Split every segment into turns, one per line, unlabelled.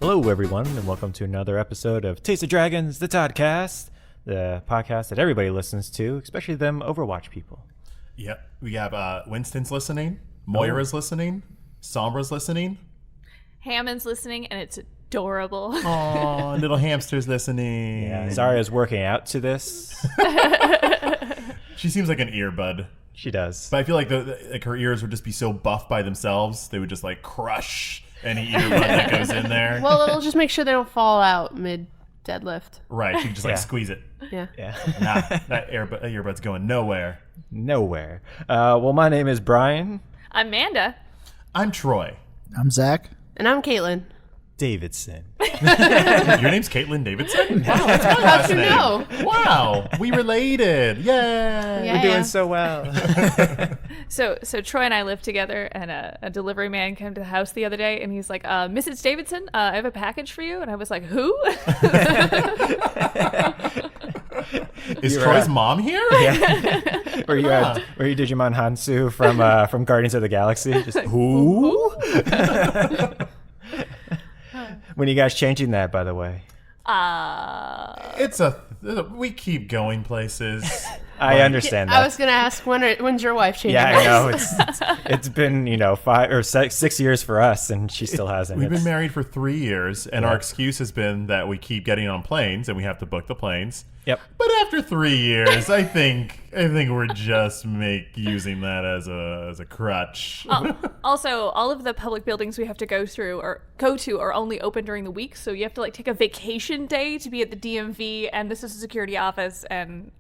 Hello, everyone, and welcome to another episode of Taste of Dragons, the Toddcast, the podcast that everybody listens to, especially them Overwatch people.
Yep. We have Winston's listening, Moira's listening, Sombra's listening.
Hammond's listening, and it's adorable.
Aw, little hamster's listening.
Yeah, Zarya's working out to this.
She seems like an earbud.
She does.
But I feel like her ears would just be so buff by themselves, they would just like crush any earbud that goes in there.
Well, it'll just make sure they don't fall out mid deadlift.
Right, you can just like squeeze it.
Yeah.
Nah, that earbud's going nowhere.
Nowhere. Well, my name is Brian
I'm Manda.
I'm Troy.
I'm Zach.
And I'm Caitlin.
Davidson.
Your name's Katelyn Davidson? Wow, that's my last name.
know?
Wow, we related. Yay.
We're doing so well.
So Troy and I live together, and a delivery man came to the house the other day, and he's like, Mrs. Davidson, I have a package for you. And I was like, who?
Is Troy's mom here?
Yeah. Were you Digimon Hansu from Guardians of the Galaxy? Just who? When are you guys changing that, by the way?
We keep going places.
I understand that.
I was going to ask, when's your wife changing?
Yeah, I know. It's been 5 or 6 years for us, and she still hasn't.
We've been married for 3 years, and our excuse has been that we keep getting on planes, and we have to book the planes.
Yep.
But after 3 years, I think we're just using that as a crutch.
Also, all of the public buildings we have to go to are only open during the week, so you have to like take a vacation day to be at the DMV and the Social Security office, and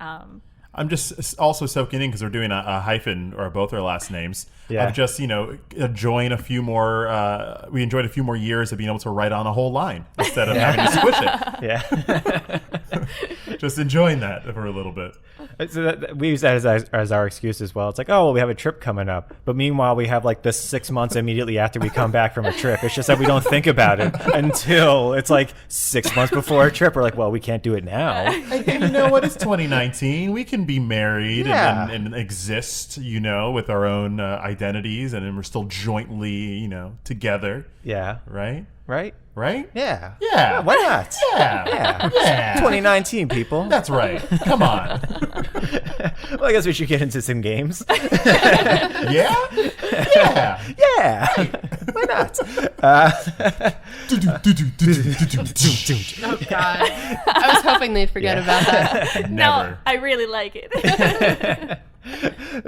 I'm just also soaking in because we're doing a hyphen or both our last names.
Yeah.
Of just enjoying a few more. We enjoyed a few more years of being able to write on a whole line instead of having to squish it.
Yeah.
Just enjoying that for a little bit.
So we use that as our excuse as well. It's like, oh, well, we have a trip coming up. But meanwhile, we have like this 6 months immediately after we come back from a trip. It's just that we don't think about it until it's like 6 months before a trip. We're like, well, we can't do it now.
And you know what? It's 2019. We can be married and exist, with our own identities, and then we're still jointly, together.
Yeah.
Right?
Right?
Right?
Yeah.
Yeah.
Why not?
Yeah. Yeah.
2019, people.
That's right. Come on.
Well, I guess we should get into some games.
Yeah? Yeah.
Yeah. Why not?
Oh, God. I was hoping they'd forget about that.
Never.
no, I really like it.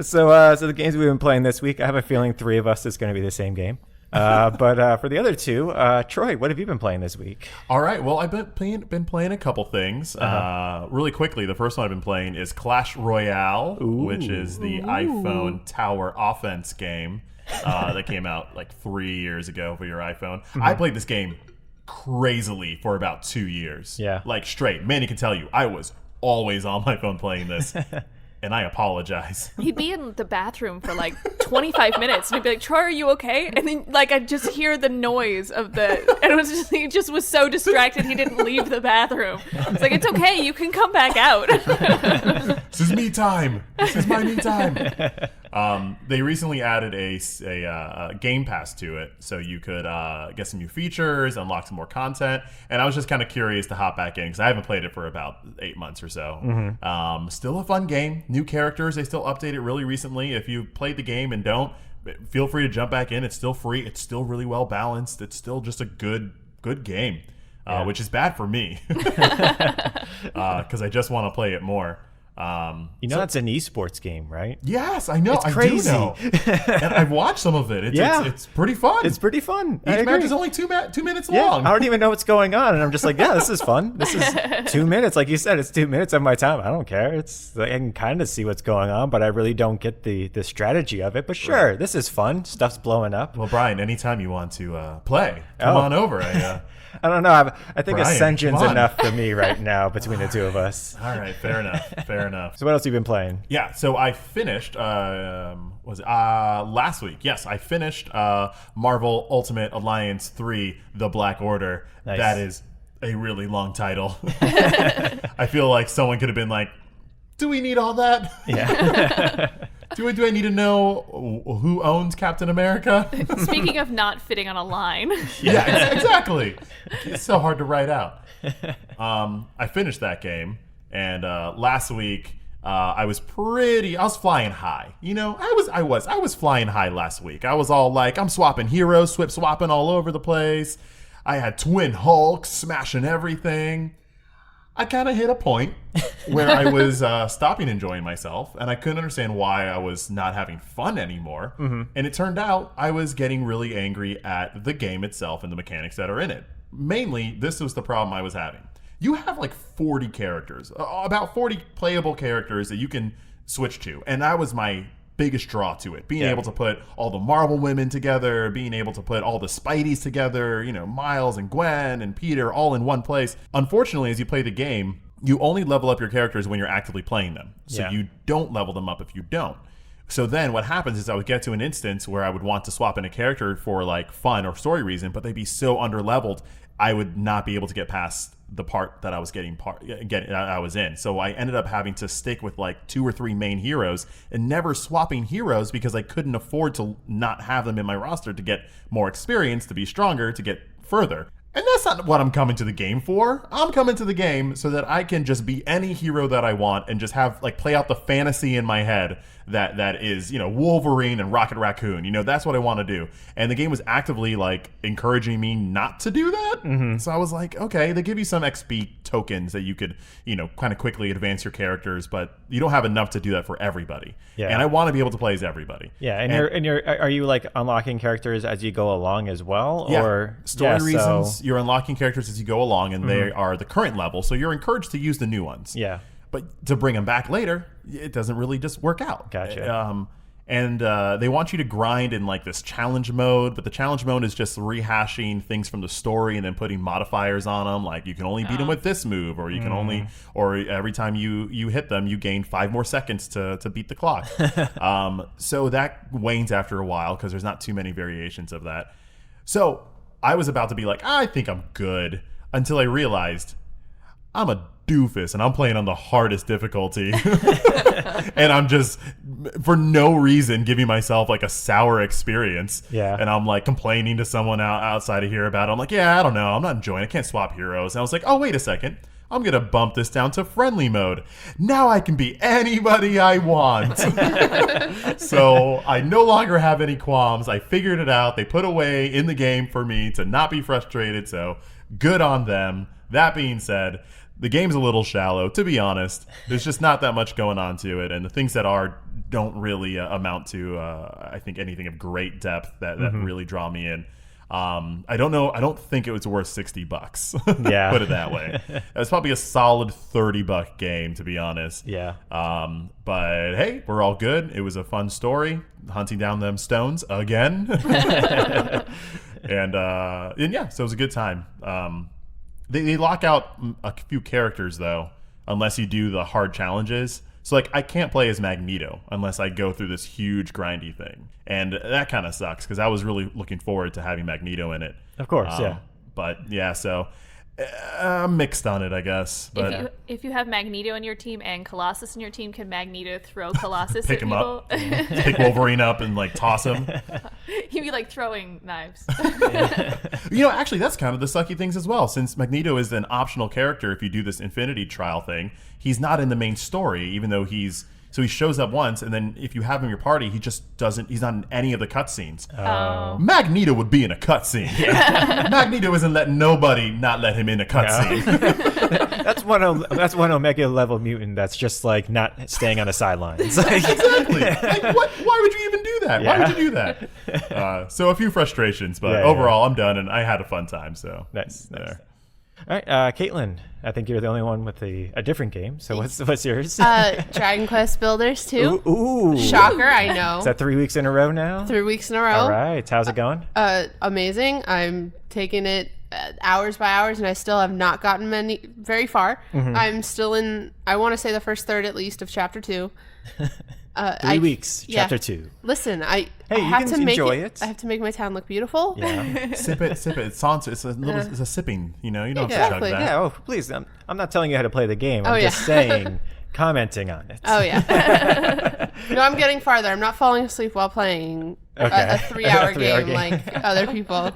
So the games we've been playing this week, I have a feeling 3 of us is going to be the same game. But for the other 2, Troy, what have you been playing this week?
All right. Well, I've been playing a couple things. Really quickly, the first one I've been playing is Clash Royale, which is the iPhone tower offense game that came out like 3 years ago for your iPhone. I played this game crazily for about 2 years.
Yeah.
Like straight. Manny can tell you, I was always on my phone playing this. And I apologize.
He'd be in the bathroom for like 25 minutes, and he'd be like, Troy, are you okay? And then like I'd just hear the noise of and he just was so distracted he didn't leave the bathroom. It's like, it's okay, you can come back out.
This is me time. This is my me time. They recently added a Game Pass to it, so you could get some new features, unlock some more content, and I was just kind of curious to hop back in because I haven't played it for about 8 months or so. Still a fun game. New characters. They still update it really recently. If you played the game and don't, feel free to jump back in. It's still free. It's still really well balanced. It's still just a good game, which is bad for me because I just want to play it more.
It's an esports game, right?
Yes, I know.
It's crazy.
I do know. And I've watched some of it. It's pretty fun.
It's pretty fun.
Each match is only 2 minutes
Yeah,
long.
I don't even know what's going on, and I'm just like, yeah, this is fun. This is 2 minutes, like you said. It's 2 minutes of my time. I don't care. It's like, I can kind of see what's going on, but I really don't get the strategy of it. But sure, This is fun. Stuff's blowing up.
Well, Brian, anytime you want to play, come on over.
I don't know. I think
Brian,
Ascension's enough for me right now between the 2 of us.
All right, fair enough.
So what else have you been playing?
Yeah, so I finished, last week? Yes, I finished Marvel Ultimate Alliance 3, The Black Order.
Nice.
That is a really long title. I feel like someone could have been like, do we need all that?
Yeah.
Do I need to know who owns Captain America?
Speaking of not fitting on a line.
Yeah, exactly. It's so hard to write out. I finished that game, and last week I was flying high. You know, I was flying high last week. I was all like, I'm swapping heroes, swapping all over the place. I had Twin Hulk smashing everything. I kind of hit a point where I was stopping enjoying myself, and I couldn't understand why I was not having fun anymore. Mm-hmm. And it turned out I was getting really angry at the game itself and the mechanics that are in it. Mainly, this was the problem I was having. You have like 40 characters, about 40 playable characters that you can switch to, and that was my biggest draw to it. Being able to put all the Marvel women together, being able to put all the Spideys together, you know, Miles and Gwen and Peter all in one place. Unfortunately, as you play the game, you only level up your characters when you're actively playing them. So you don't level them up if you don't. So then what happens is I would get to an instance where I would want to swap in a character for like fun or story reason, but they'd be so underleveled, I would not be able to get past the part that I was I was in. So I ended up having to stick with like 2 or 3 main heroes and never swapping heroes because I couldn't afford to not have them in my roster to get more experience, to be stronger, to get further. And that's not what I'm coming to the game for. I'm coming to the game so that I can just be any hero that I want and just have like play out the fantasy in my head that is, you know, Wolverine and Rocket Raccoon. You know, that's what I want to do. And the game was actively like encouraging me not to do that. Mm-hmm. So I was like, okay, they give you some XP tokens that you could, you know, kind of quickly advance your characters, but you don't have enough to do that for everybody. Yeah. And I want to be able to play as everybody.
Yeah, and are you like unlocking characters as you go along as well?
Yeah.
Or
story reasons, you're unlocking characters as you go along, and they are the current level, so you're encouraged to use the new ones.
Yeah.
But to bring them back later, it doesn't really just work out.
Gotcha.
And they want you to grind in like this challenge mode, but the challenge mode is just rehashing things from the story and then putting modifiers on them. Like you can only beat them with this move, or you can only, or every time you hit them, you gain 5 more seconds to beat the clock. So that wanes after a while because there's not too many variations of that. So I was about to be like, I think I'm good, until I realized I'm a doofus and I'm playing on the hardest difficulty. And I'm just, for no reason, giving myself like a sour experience.
Yeah.
And I'm like complaining to someone outside of here about it. I'm like, yeah, I don't know. I'm not enjoying it. I can't swap heroes. And I was like, oh, wait a second. I'm going to bump this down to friendly mode. Now I can be anybody I want. So I no longer have any qualms. I figured it out. They put a way in the game for me to not be frustrated. So good on them. That being said, the game's a little shallow, to be honest. There's just not that much going on to it. And the things that are don't really amount to, I think, anything of great depth that really draw me in. I don't know. I don't think it was worth $60.
Yeah.
Put it that way. It was probably a solid $30 game, to be honest.
Yeah.
But hey, we're all good. It was a fun story, hunting down them stones again. and yeah, so it was a good time. They lock out a few characters though, unless you do the hard challenges. So like I can't play as Magneto unless I go through this huge grindy thing. And that kind of sucks because I was really looking forward to having Magneto in it.
Of course, yeah.
But yeah, so I'm mixed on it, I guess. But
if you have Magneto in your team and Colossus in your team, can Magneto throw Colossus
pick
at
him
people?
Up, pick Wolverine up and like toss him.
He'd be like throwing knives.
You know, actually, that's kind of the sucky things as well. Since Magneto is an optional character, if you do this Infinity Trial thing, he's not in the main story, even though so he shows up once, and then if you have him in your party, he just doesn't. He's not in any of the cutscenes.
Oh.
Magneto would be in a cutscene. Yeah. Magneto isn't letting nobody not let him in a cutscene.
Yeah. that's one Omega level mutant that's just like not staying on the sidelines.
Exactly. Like, why would you even do that?
Yeah.
Why would you do that? So a few frustrations, but overall, I'm done, and I had a fun time. So
nice. All right, Katelyn, I think you're the only one with a different game. So what's yours?
Dragon Quest Builders 2.
Ooh.
Shocker, I know.
Is that 3 weeks in a row now?
3 weeks in a row.
All right. How's it going?
Amazing. I'm taking it hours by hours, and I still have not gotten very far. Mm-hmm. I'm still in, I want to say the first third at least of Chapter 2.
3 weeks, Chapter 2.
Listen, I
you
have
can
to make
enjoy
it. I have to make my town look beautiful.
Yeah.
Sip it. It's a sipping. You know, you don't have to chug that.
Yeah. Oh, please. I'm not telling you how to play the game. I'm just saying, commenting on it.
Oh yeah. No, I'm getting farther. I'm not falling asleep while playing
Okay.
a 3-hour
Three-hour
game like other people.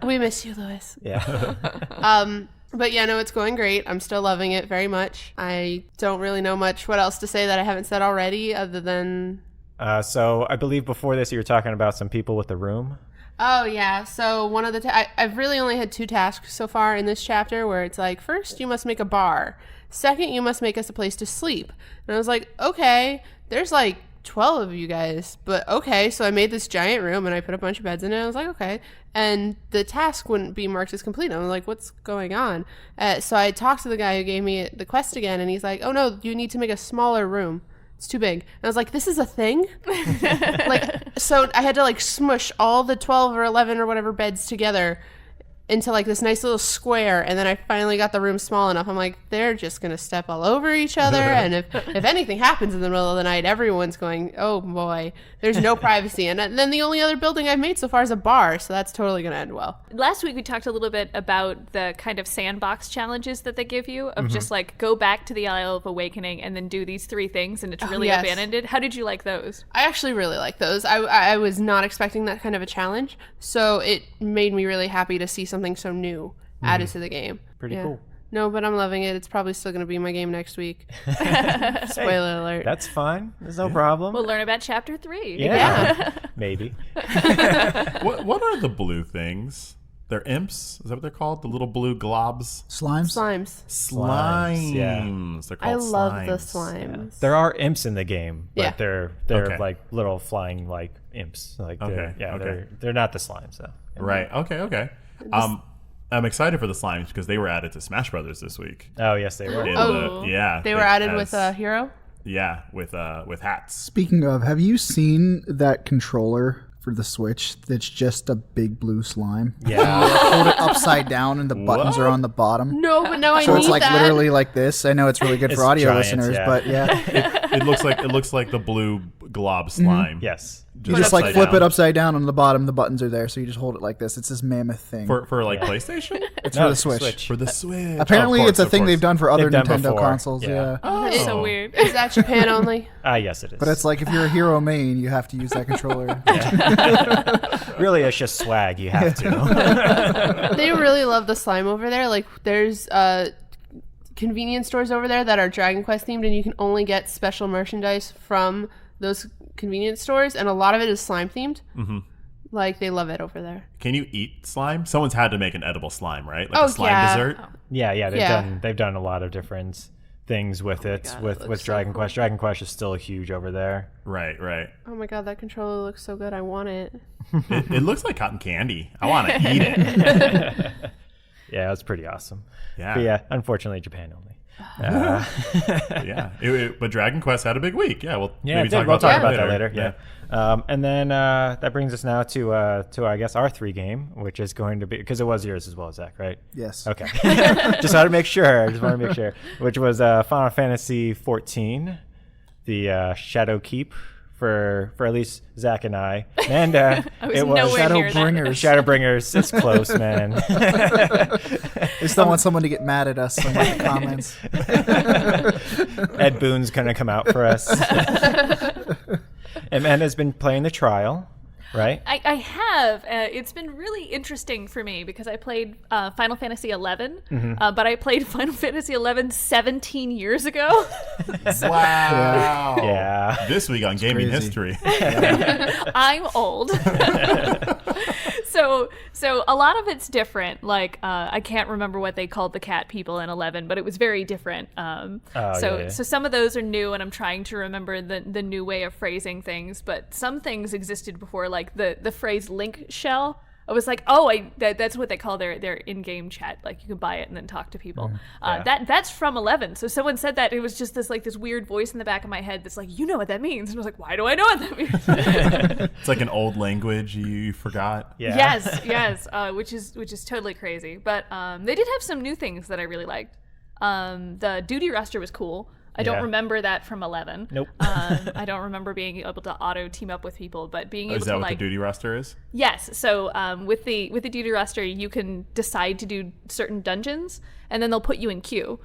We miss you, Lewis.
Yeah.
But yeah, no, it's going great. I'm still loving it very much. I don't really know much what else to say that I haven't said already other than...
So I believe before this you were talking about some people with the room.
Oh, yeah. So one of the... I've really only had 2 tasks so far in this chapter where it's like, first, you must make a bar. Second, you must make us a place to sleep. And I was like, okay, there's like 12 of you guys, but okay. So I made this giant room and I put a bunch of beds in it. I was like, okay. And the task wouldn't be marked as complete. I was like, what's going on? So I talked to the guy who gave me the quest again, and he's like, oh no, you need to make a smaller room. It's too big. And I was like, this is a thing? So I had to like smush all the 12 or 11 or whatever beds together into like this nice little square, and then I finally got the room small enough. I'm like, they're just gonna step all over each other, and if anything happens in the middle of the night, everyone's going, oh boy, there's no privacy. And then the only other building I've made so far is a bar, so that's totally gonna end well.
Last week we talked a little bit about the kind of sandbox challenges that they give you of just like go back to the Isle of Awakening and then do these 3 things, and it's really
yes.
abandoned. How did you like those?
I actually really like those. I was not expecting that kind of a challenge, so it made me really happy to see something so new added to the game.
Pretty cool.
No, but I'm loving it. It's probably still going to be my game next week. Spoiler alert.
That's fine. There's no problem.
We'll learn about chapter 3.
Yeah. Maybe.
What are the blue things? They're imps? Is that what they're called? The little blue globs?
Slimes?
Slimes.
Slimes.
yeah.
They're
I
called
love
slimes.
the slimes.
There are imps in the game, but
Yeah.
they're
Okay.
like little flying like imps. Like
Okay, okay.
they're not the slimes though.
Right. Okay. I'm excited for the slimes because they were added to Smash Brothers this week.
Oh yes, they were.
In
Oh. They were added with a hero?
Yeah, with hats.
Speaking of, have you seen that controller for the Switch that's just a big blue slime?
Yeah.
Hold it upside down and the buttons are on the bottom.
No, but now I
So
need
it's like
that.
literally like this. I know it's really good
It's
for audio
giants,
listeners,
yeah.
but yeah.
It looks like the blue glob slime.
Yes.
You just like
upside
flip
down.
it upside down on the bottom, the buttons are there, so you just hold it like this. It's this mammoth thing.
For like PlayStation?
It's
No,
for the Switch.
For the Switch.
Apparently
Of
it's a
course,
thing
of
they've done for other
They've done
Nintendo
before.
consoles,
Yeah.
yeah.
Oh, that's so weird.
Is that Japan only?
Yes, it is.
But it's like if you're a hero main, you have to use that controller.
really, it's just swag. You have to.
They really love the slime over there. Like, there's convenience stores over there that are Dragon Quest themed, and you can only get special merchandise from those convenience stores, and a lot of it is slime themed. Mm-hmm. Like, they love it over there.
Can you eat slime? Someone's had to make an edible slime, right? Like
Oh,
a slime
yeah.
dessert?
Yeah. They've done a lot of different things with it.
God, it
with
looks so
Dragon
cool.
Quest. Dragon Quest is still huge over there.
Right.
Oh my god, that controller looks so good. I want it.
It looks like cotton candy. I want to eat it.
Yeah, it's pretty awesome.
Yeah.
But yeah, unfortunately, Japan only.
Yeah. But Dragon Quest had a big week. Yeah, we'll
Yeah,
maybe talk
we'll
about
talk
that
about that later. Yeah. And then that brings us now to I guess our 3 game, which is going to be, because it was yours as well, Zach, right?
Yes.
Okay. Just wanted to make sure. Which was Final Fantasy 14, the Shadow Keep for at least Zach and I. And
I was nowhere near that.
Shadowbringers. It's close, man.
They still want someone to get mad at us in the comments.
Ed Boone's gonna come out for us. And Amanda's been playing the trial, right?
I have. It's been really interesting for me because I played Final Fantasy XI, but I played Final Fantasy XI 17 years ago.
Wow.
Yeah.
This week on Gaming
crazy.
History.
I'm old. So a lot of it's different. Like I can't remember what they called the cat people in 11, but it was very different. So some of those are new, and I'm trying to remember the new way of phrasing things. But some things existed before, like the phrase link shell. I was like, that's what they call their in-game chat. Like you can buy it and then talk to people. That's from 11. So someone said that, and it was just this weird voice in the back of my head that's like, you know what that means? And I was like, why do I know what that means?
It's like an old language you forgot.
Yeah.
Yes, which is totally crazy. But they did have some new things that I really liked. The duty roster was cool. I don't remember that from 11.
Nope.
I don't remember being able to auto team up with people, but being able
Is
to
that what the duty roster is?
Yes. So with the duty roster, you can decide to do certain dungeons, and then they'll put you in queue.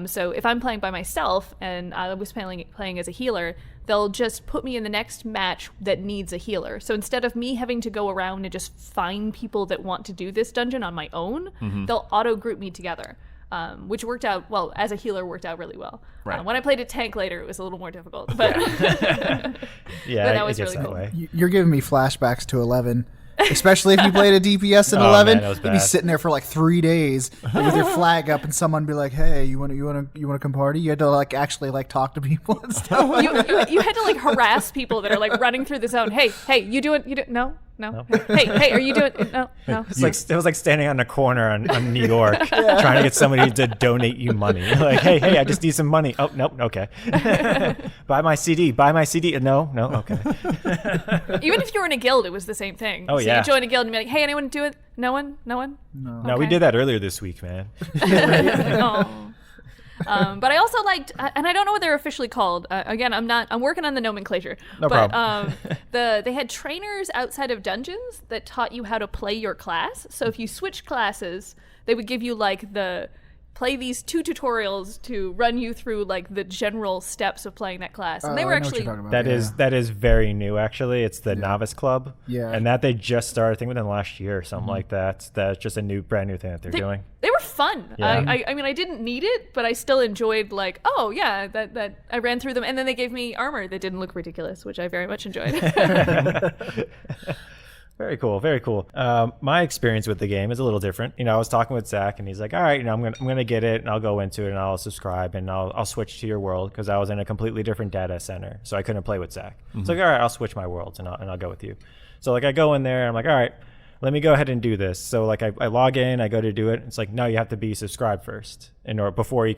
So if I'm playing by myself and I was playing as a healer, they'll just put me in the next match that needs a healer. So instead of me having to go around and just find people that want to do this dungeon on my own, they'll auto group me together. Which worked out, well, as a healer, worked out really well.
Right.
When I played a tank later, it was a little more difficult. But,
Yeah,
but that
it
was
gets
really
that
cool.
way.
You're giving me flashbacks to 11. Especially if you played a DPS in
Oh,
11,
man, that was
you'd be
bad.
sitting there for like 3 days with your flag up, and someone be like, "Hey, you want to come party?" You had to like actually like talk to people and stuff.
You had to like harass people that are like running through the zone. Hey, you doing? No. Hey, are you doing? No.
It was like standing on a corner on New York trying to get somebody to donate you money. Like, hey, I just need some money. Oh, nope, okay. Buy my CD. No, okay.
Even if you were in a guild, it was the same thing.
Oh,
so
yeah.
you join a guild and be like, hey, anyone do it? No one?
No,
Okay.
we did that earlier this week, man.
Oh. But I also liked, and I don't know what they're officially called. Again, I'm working on the nomenclature.
No
problem. They had trainers outside of dungeons that taught you how to play your class. So if you switch classes, they would give you like play these 2 tutorials to run you through like the general steps of playing that class. And they were
I know what
actually
you're talking about.
That is very new, actually. It's the Novice Club.
Yeah.
And that they just started, I think, within the last year or something like that. That's just a brand new thing that they're doing.
They were fun.
Yeah.
I mean, I didn't need it, but I still enjoyed like, oh yeah, that I ran through them, and then they gave me armor that didn't look ridiculous, which I very much enjoyed.
Very cool, very cool. My experience with the game is a little different. I was talking with Zach, and he's like, "All right, I'm gonna get it, and I'll go into it, and I'll subscribe, and I'll switch to your world because I was in a completely different data center, so I couldn't play with Zach. So like, all right, I'll switch my worlds, and I'll go with you. So like, I go in there, and I'm like, all right, let me go ahead and do this. So like, I log in, I go to do it. It's like, no, you have to be subscribed first, before you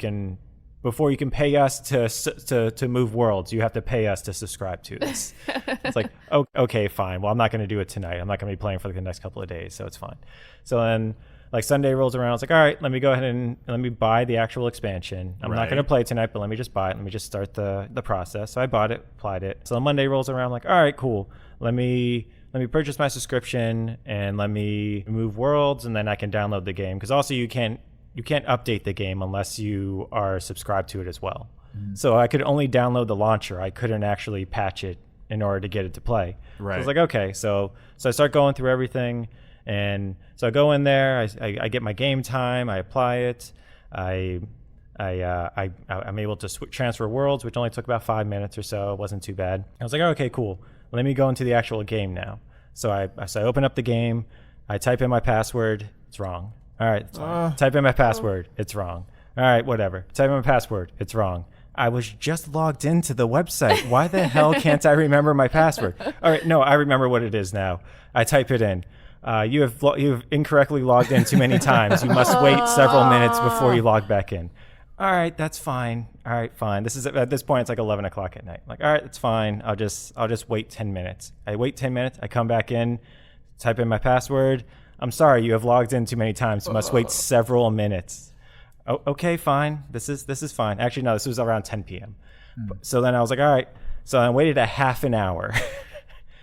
can pay us to move worlds, you have to pay us to subscribe to this. It's like, okay, fine. Well, I'm not going to do it tonight. I'm not going to be playing for like the next couple of days, so it's fine. So then, like Sunday rolls around. I was like, all right, let me go ahead and let me buy the actual expansion. I'm not going to play tonight, but let me just buy it. Let me just start the process. So I bought it, applied it. So Monday rolls around. I'm like, all right, cool. Let me purchase my subscription and let me move worlds, and then I can download the game. Because also you can't update the game unless you are subscribed to it as well. So I could only download the launcher. I couldn't actually patch it in order to get it to play.
Right.
So I was like, okay. So I start going through everything. And so I go in there, I get my game time, I apply it. I'm able to transfer worlds, which only took about 5 minutes or so. It wasn't too bad. I was like, oh, okay, cool. Let me go into the actual game now. So I open up the game. I type in my password. It's wrong. All right, it's fine. Type in my password. It's wrong. All right, whatever. Type in my password. It's wrong. I was just logged into the website. Why the hell can't I remember my password? All right, no, I remember what it is now. I type it in. You've incorrectly logged in too many times. You must wait several minutes before you log back in. All right, that's fine. All right, fine. At this point, it's like 11 o'clock at night. I'm like, all right, that's fine. I'll just wait 10 minutes. I wait 10 minutes. I come back in, type in my password. I'm sorry, you have logged in too many times. You must wait several minutes. Oh, okay, fine. This is fine. Actually, no, this was around 10 p.m. So then I was like, all right. So I waited a half an hour.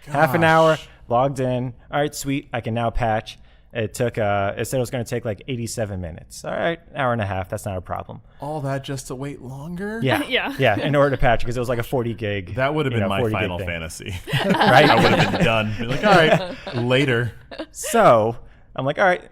Half an hour, logged in. All right, sweet. I can now patch. It said it was going to take like 87 minutes. All right, hour and a half. That's not a problem.
All that just to wait longer?
Yeah.
Yeah.
Yeah, in order to patch because it was like a 40 gig.
That would have been my
40 gig
Final
thing.
Fantasy.
Right?
I would have been done. Be like, all right, later.
So I'm like, all right,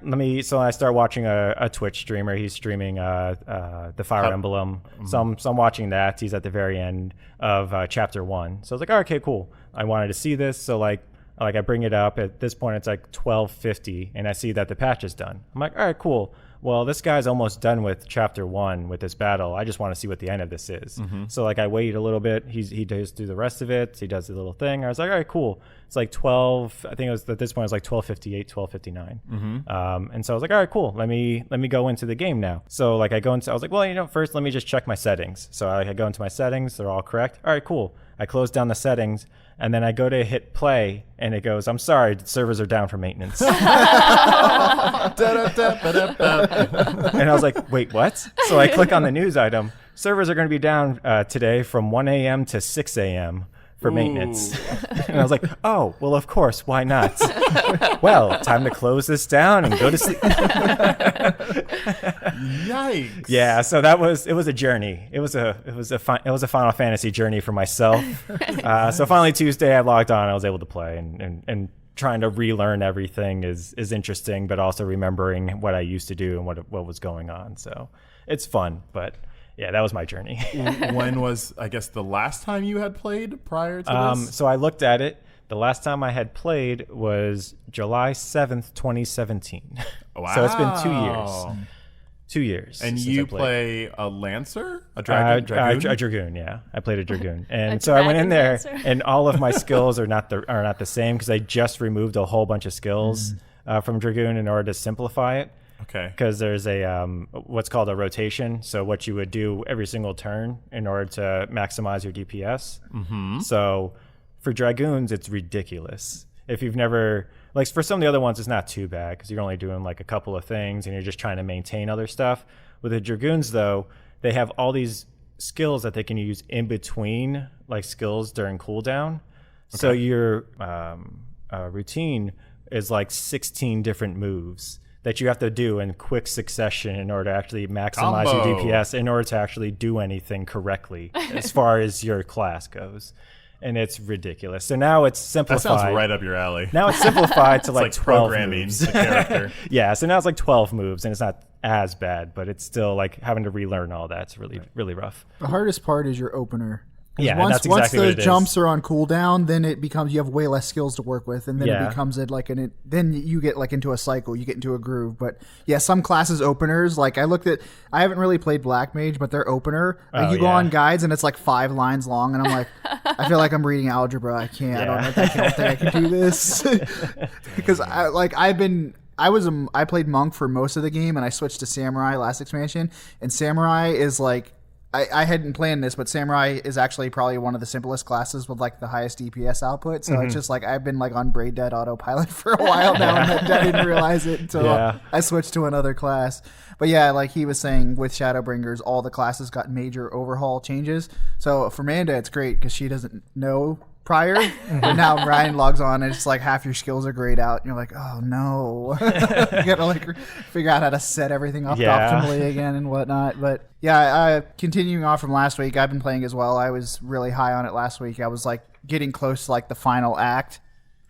so I start watching a Twitch streamer. He's streaming the Fire Emblem. So I'm watching that. He's at the very end of chapter 1. So I was like, oh, okay, cool. I wanted to see this. So like I bring it up. At this point, it's like 12:50, and I see that the patch is done. I'm like, all right, cool. Well, this guy's almost done with chapter 1 with this battle. I just want to see what the end of this is. So like I wait a little bit. He does do the rest of it. He does the little thing. I was like, all right, cool. It's like 12. I think it was at this point it was like 12:58, 12:59. And so I was like, all right, cool. Let me go into the game now. So like I was like, well, first let me just check my settings. So I go into my settings. They're all correct. All right, cool. I close down the settings. And then I go to hit play, and it goes, I'm sorry, the servers are down for maintenance. And I was like, wait, what? So I click on the news item. Servers are going to be down today from 1 a.m. to 6 a.m. for maintenance. And I was like, oh, well, of course, why not? Well, time to close this down and go to sleep.
Yikes.
Yeah, so it was a journey. It was a Final Fantasy journey for myself. So finally Tuesday I logged on, I was able to play, and trying to relearn everything is interesting, but also remembering what I used to do and what was going on. So it's fun, but yeah, that was my journey.
When was, I guess, the last time you had played prior to this?
So I looked at it. The last time I had played was July 7th, 2017.
Wow.
So it's been 2 years. 2 years.
And
since
you
I played.
play a Lancer? A Dragoon?
A Dragoon, yeah. I played a Dragoon. And so I went in there, and all of my skills are not the same because I just removed a whole bunch of skills from Dragoon in order to simplify it.
Okay.
Because there's a what's called a rotation. So what you would do every single turn in order to maximize your DPS. Mm-hmm. So for Dragoons, it's ridiculous. If you've never, like for some of the other ones, it's not too bad because you're only doing like a couple of things and you're just trying to maintain other stuff. With the Dragoons, though, they have all these skills that they can use in between like skills during cooldown. Okay. So your routine is like 16 different moves that you have to do in quick succession in order to actually maximize your DPS, in order to actually do anything correctly as far as your class goes. And it's ridiculous. So now it's simplified.
That sounds right up your alley.
Now it's simplified to like 12
programming
moves.
the character.
Yeah, so now it's like 12 moves, and it's not as bad, but it's still like having to relearn all that. It's really, really rough.
The hardest part is your opener.
Yeah,
once,
that's exactly what it is.
Once the jumps are on cooldown, then it becomes, you have way less skills to work with, and then it becomes then you get like into a cycle, you get into a groove. But yeah, some classes openers, like I haven't really played Black Mage, but their opener, like go on guides and it's like 5 lines long, and I'm like, I feel like I'm reading algebra. I can't. I don't think I can do this because I played Monk for most of the game, and I switched to Samurai last expansion, and Samurai is like. I hadn't planned this, but Samurai is actually probably one of the simplest classes with like the highest DPS output. So it's just like I've been like on Braid Dead autopilot for a while now, and I didn't realize it until I switched to another class. But yeah, like he was saying, with Shadowbringers, all the classes got major overhaul changes. So for Manda, it's great because she doesn't know prior, and now Ryan logs on and it's like half your skills are grayed out and you're like, oh no. You gotta like figure out how to set everything up optimally again and whatnot. But yeah, continuing on from last week, I've been playing as well. I was really high on it last week. I was like getting close to like the final act,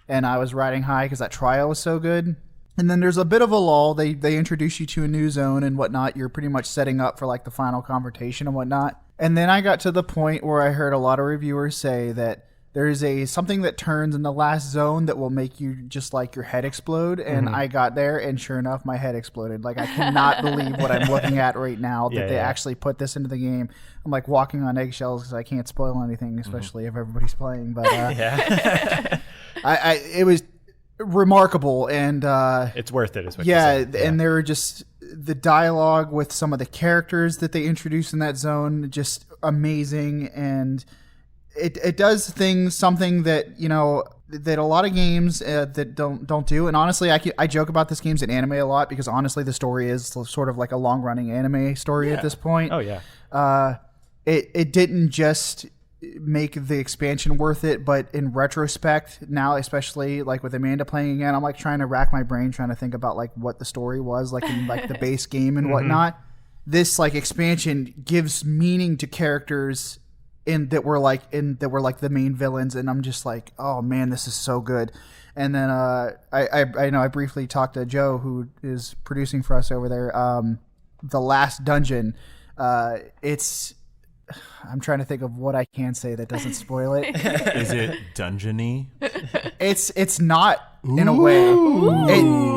and I was riding high because that trial was so good. And then there's a bit of a lull. They introduce you to a new zone and whatnot. You're pretty much setting up for like the final confrontation and whatnot. And then I got to the point where I heard a lot of reviewers say that there's something that turns in the last zone that will make you just like your head explode. And I got there, and sure enough, my head exploded. Like I cannot believe what I'm looking at right now that they actually put this into the game. I'm like walking on eggshells because I can't spoil anything, especially if everybody's playing. But it was remarkable, and
it's worth it. Is what you said.
And there were just the dialogue with some of the characters that they introduced in that zone, just amazing. And it does something that, you know, that a lot of games that don't do. And honestly, I joke about this game's an anime a lot because honestly the story is sort of like a long running anime story at this point.
Oh yeah.
It didn't just make the expansion worth it, but in retrospect now, especially like with Amanda playing again, I'm like trying to rack my brain trying to think about like what the story was like in like the base game and whatnot. This like expansion gives meaning to characters that were like the main villains, and I'm just like, oh man, this is so good. And then I know I briefly talked to Joe, who is producing for us over there. The last dungeon, I'm trying to think of what I can say that doesn't spoil it.
Is it dungeony?
It's not in a way.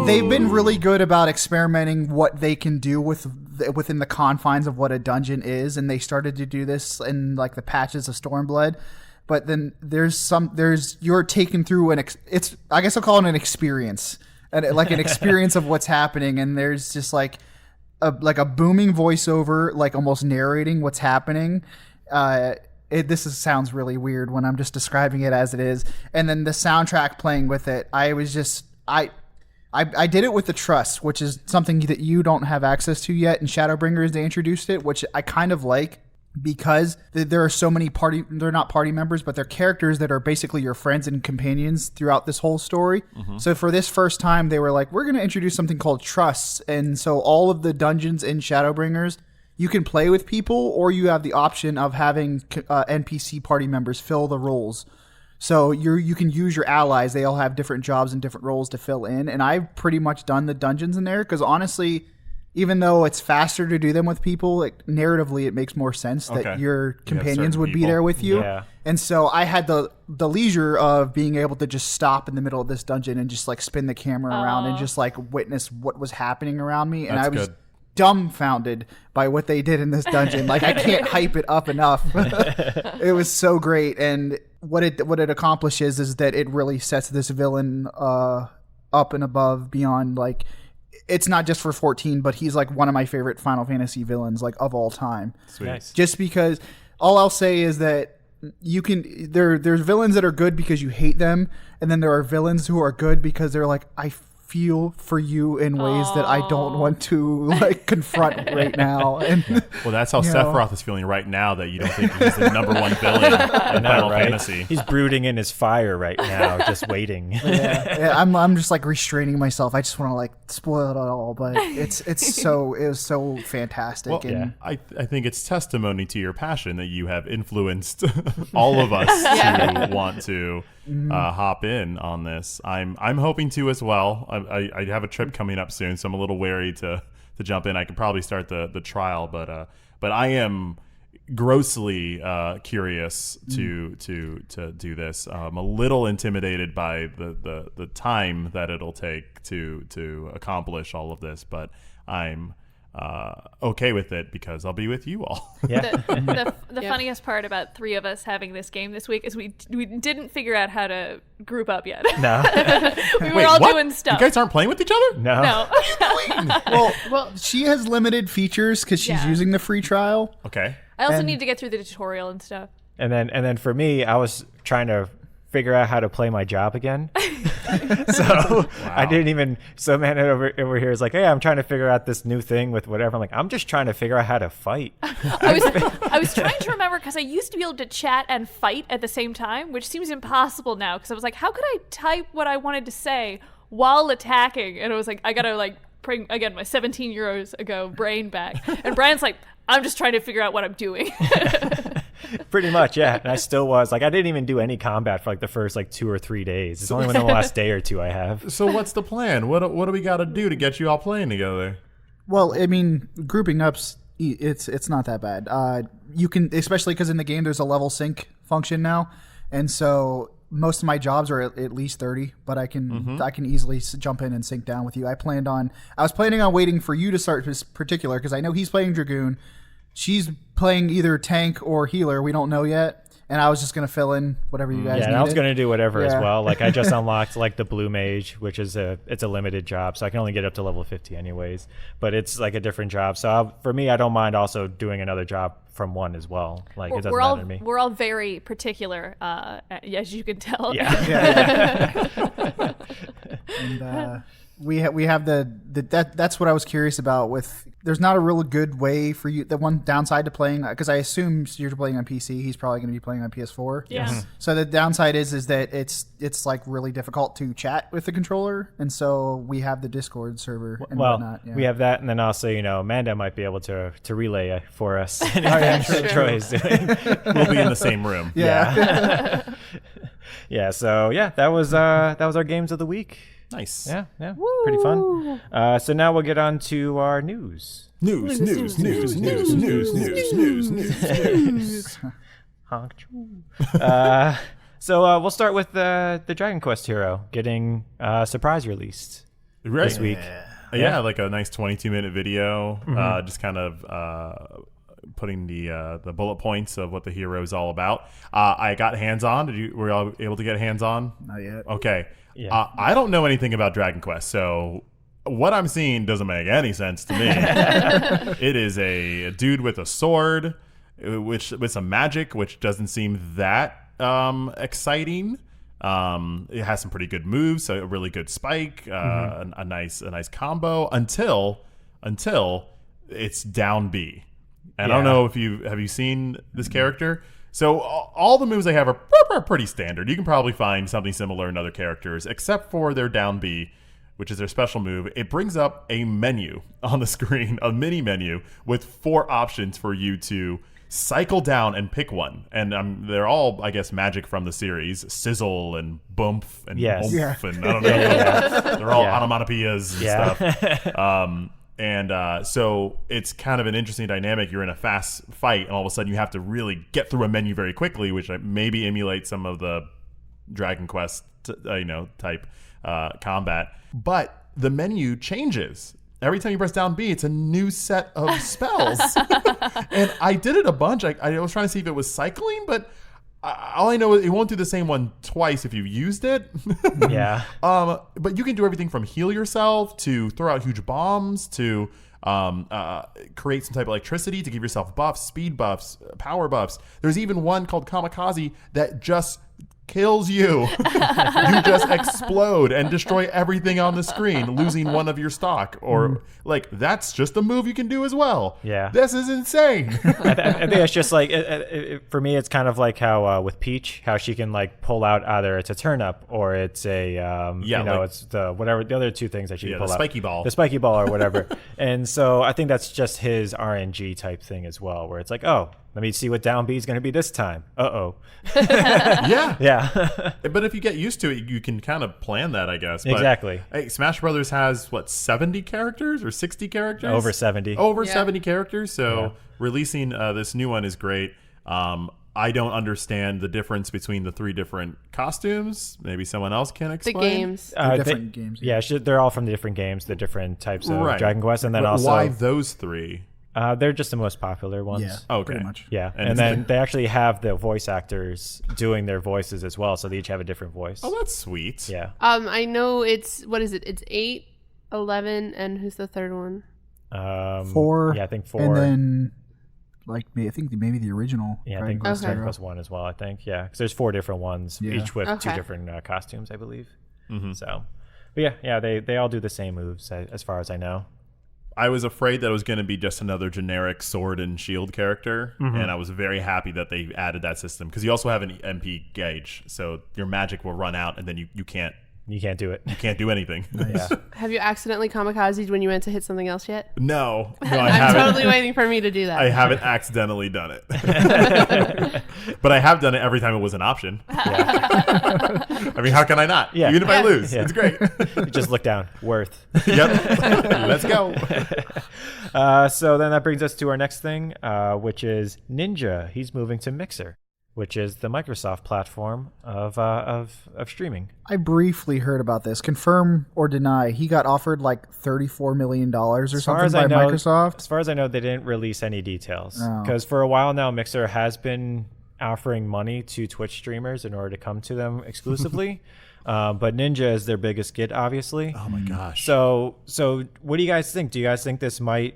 They've been really good about experimenting what they can do within the confines of what a dungeon is, and they started to do this in like the patches of Stormblood. But then you're taken through I guess I'll call it an experience, like an experience of what's happening, and there's just like a booming voiceover, like almost narrating what's happening. Sounds really weird when I'm just describing it as it is. And then the soundtrack playing with it, I did it with the Trust, which is something that you don't have access to yet. In Shadowbringers, they introduced it, which I kind of like. because there are so many they're not party members, but they're characters that are basically your friends and companions throughout this whole story. So for this first time, they were like, we're going to introduce something called trusts. And so all of the dungeons in Shadowbringers, you can play with people, or you have the option of having NPC party members fill the roles. So you can use your allies. They all have different jobs and different roles to fill in. And I've pretty much done the dungeons in there because honestly, even though it's faster to do them with people, narratively it makes more sense that your companions would be there with you.
Yeah.
And so I had the leisure of being able to just stop in the middle of this dungeon and just like spin the camera around and just like witness what was happening around me. And I was dumbfounded by what they did in this dungeon. Like I can't hype it up enough. It was so great. And what it accomplishes is that it really sets this villain up and above beyond like, it's not just for 14, but he's like one of my favorite Final Fantasy villains like of all time.
Sweet.
Nice.
Just because all I'll say is that there's villains that are good because you hate them, and then there are villains who are good because they're like, I feel for you in ways that I don't want to like confront right now. And
well, that's how Sephiroth is feeling right now, that you don't think he's the number one villain in Final Fantasy.
He's brooding in his fire right now, just waiting.
I'm just like restraining myself. I just want to like spoil it all, but it was so fantastic.
Well,
and
I think it's testimony to your passion that you have influenced all of us to want to hop in on this. I'm hoping to as well. I have a trip coming up soon, so I'm a little wary to jump in. I could probably start the trial, but I am grossly curious to do this. I'm a little intimidated by the time that it'll take to accomplish all of this, but I'm okay with it because I'll be with you all.
Yeah.
The funniest part about three of us having this game this week is we didn't figure out how to group up yet.
No.
We were all doing stuff.
You guys aren't playing with each other?
No.
well, she has limited features because she's using the free trial.
Okay.
I also need to get through the tutorial and stuff.
And then for me, I was trying to figure out how to play my job again. So I didn't even. So man over here is like, hey, I'm trying to figure out this new thing with whatever. I'm like, I'm just trying to figure out how to fight.
I was trying to remember because I used to be able to chat and fight at the same time, which seems impossible now. Because I was like, how could I type what I wanted to say while attacking? And I was like, I gotta like bring again my 17 years ago brain back. And Brian's like, I'm just trying to figure out what I'm doing.
Pretty much, yeah. And I still was like, I didn't even do any combat for like the first like 2 or 3 days. It's only within the last day or two I have.
So what's the plan? What do we got to do to get you all playing together?
Well, I mean, grouping up's it's not that bad. You can, especially because in the game there's a level sync function now, and so most of my jobs are at least 30, but I can easily jump in and sync down with you. I was planning on waiting for you to start this particular because I know he's playing Dragoon. She's playing either tank or healer. We don't know yet. And I was just going to fill in whatever you guys needed.
And I was going to do whatever as well. Like I just unlocked like the blue mage, which is it's a limited job. So I can only get up to level 50 anyways, but it's like a different job. So for me, I don't mind also doing another job from one as well. Like it doesn't matter to me.
We're all very particular, as you can tell.
Yeah.
And we have that's what I was curious about with. There's not a real good way for you. The one downside to playing, because I assume you're playing on PC, he's probably going to be playing on PS4.
Yeah.
Mm-hmm.
So the downside is that it's like really difficult to chat with the controller, and so we have the Discord server and whatnot. Yeah.
We have that, and then also Manda might be able to relay for us. Troy is doing.
We'll be in the same room.
Yeah.
Yeah. So that was our games of the week.
Nice.
Yeah, pretty fun. So now we'll get on to our news.
News.
So we'll start with the Dragon Quest hero getting surprise released this week.
Yeah, like a nice 22-minute video, just kind of putting the bullet points of what the hero is all about. I got hands-on. Were you all able to get hands-on?
Not yet.
Okay.
Yeah.
I don't know anything about Dragon Quest, so what I'm seeing doesn't make any sense to me. It is a dude with a sword, with some magic, which doesn't seem that exciting. It has some pretty good moves, so a really good spike, a nice combo until it's down B. And I don't know if have you seen this character? So all the moves they have are pretty standard. You can probably find something similar in other characters, except for their down B, which is their special move. It brings up a menu on the screen, a mini menu with 4 options for you to cycle down and pick one. And they're all, I guess, magic from the series. Sizzle and Bump and Oomph and I don't know. They're all onomatopoeias and stuff. So it's kind of an interesting dynamic. You're in a fast fight, and all of a sudden you have to really get through a menu very quickly, which maybe emulates some of the Dragon Quest, type combat. But the menu changes. Every time you press down B, it's a new set of spells. And I did it a bunch. I was trying to see if it was cycling, but all I know is it won't do the same one twice if you used it.
Yeah.
But you can do everything from heal yourself to throw out huge bombs to create some type of electricity to give yourself buffs, speed buffs, power buffs. There's even one called Kamikaze that just kills you. You just explode and destroy everything on the screen, losing one of your stock. Or that's just a move you can do as well.
Yeah.
This is insane.
I think it's just like for me, it's kind of like how with Peach, how she can pull out either it's a turnip or it's a it's the whatever the other 2 things that she can pull out.
The spiky ball
or whatever. And so I think that's just his RNG type thing as well, where it's like, oh, let me see what down B is going to be this time. Yeah.
But if you get used to it, you can kind of plan that, I guess.
Exactly.
Hey, Smash Brothers has 70 characters or 60 characters?
Over 70.
70 characters. So releasing this new one is great. I don't understand the difference between the 3 different costumes. Maybe someone else can explain.
The games.
Different games.
Yeah, they're all from the different games, the different types of Dragon Quest, and then also
why those 3?
They're just the most popular ones.
Yeah,
okay.
Pretty much.
Yeah, and then they actually have the voice actors doing their voices as well, so they each have a different voice.
Oh, that's sweet.
Yeah.
I know it's, what is it? It's 8, 11, and who's the third one?
4.
Yeah, I think 4.
And then, I think maybe the original.
Yeah, I think there's Dragon Quest 1 as well, I think. Yeah, because there's 4 different ones, each with 2 different costumes, I believe. Mm-hmm. So, but yeah, they all do the same moves as far as I know.
I was afraid that it was going to be just another generic sword and shield character, and I was very happy that they added that system, because you also have an MP gauge, so your magic will run out, and then you can't
do it.
You can't do anything.
Yeah.
Have you accidentally kamikazed when you went to hit something else yet?
No, I
I'm
haven't.
totally waiting for me to do that.
I haven't accidentally done it. But I have done it every time it was an option.
Yeah.
I mean, how can I not?
Yeah.
Even if I lose, it's great.
You just look down. Worth.
Yep. Let's go.
So then that brings us to our next thing, which is Ninja. He's moving to Mixer, which is the Microsoft platform of streaming.
I briefly heard about this. Confirm or deny, he got offered $34 million or something by Microsoft?
As far as I know, they didn't release any details. Because for a while now, Mixer has been offering money to Twitch streamers in order to come to them exclusively. But Ninja is their biggest get, obviously.
Oh my gosh.
So what do you guys think? Do you guys think this might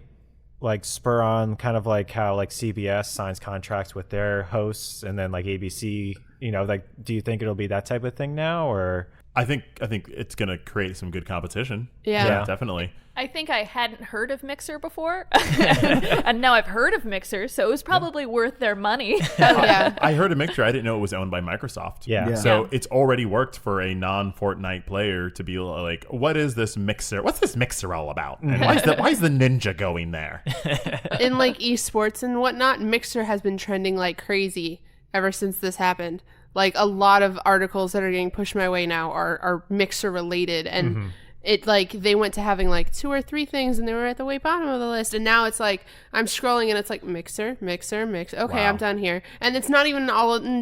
spur on kind of how CBS signs contracts with their hosts, and then ABC, do you think it'll be that type of thing now, or?
I think it's going to create some good competition.
Yeah,
definitely.
I think I hadn't heard of Mixer before, and now I've heard of Mixer, so it was probably worth their money.
I heard of Mixer. I didn't know it was owned by Microsoft.
Yeah.
So it's already worked for a non-Fortnite player to be like, what is this Mixer? What's this Mixer all about? And why is the ninja going there?
In esports and whatnot, Mixer has been trending like crazy ever since this happened. A lot of articles that are getting pushed my way now are Mixer related, and it they went to having 2 or 3 things, and they were at the way bottom of the list, and now it's I'm scrolling and it's Mixer. Okay, wow. I'm done here, and it's not even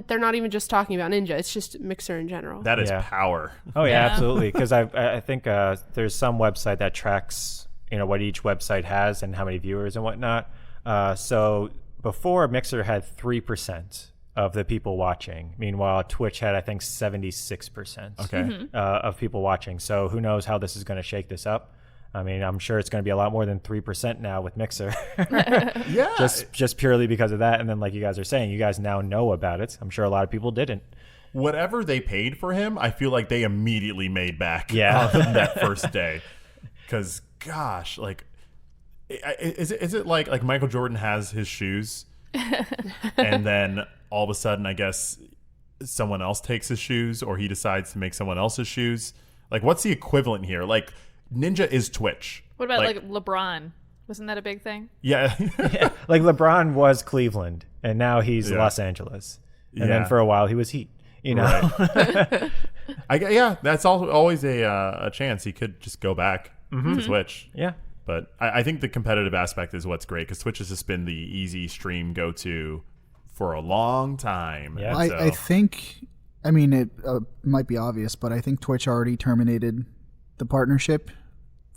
they're not even just talking about Ninja. It's just Mixer in general.
That is power.
Oh yeah, absolutely. Because I think there's some website that tracks what each website has and how many viewers and whatnot. So before, Mixer had 3% of the people watching. Meanwhile, Twitch had, I think, 76% of people watching. So who knows how this is going to shake this up. I mean, I'm sure it's going to be a lot more than 3% now with Mixer.
Yeah.
Just purely because of that. And then, like you guys are saying, you guys now know about it. I'm sure a lot of people didn't.
Whatever they paid for him, I feel like they immediately made back
on
that first day. Because, gosh, Is it like Michael Jordan has his shoes, and then all of a sudden, I guess someone else takes his shoes, or he decides to make someone else's shoes? Like, what's the equivalent here? Like, Ninja is Twitch.
What about like LeBron? Wasn't that a big thing?
Yeah.
Yeah. Like LeBron was Cleveland, and now he's Los Angeles. And then for a while he was Heat. You know,
right. That's always a chance he could just go back to Twitch.
Yeah,
but I think the competitive aspect is what's great, because Twitch has just been the easy stream go to for a long time.
Yeah,
I think. I mean, it might be obvious, but I think Twitch already terminated the partnership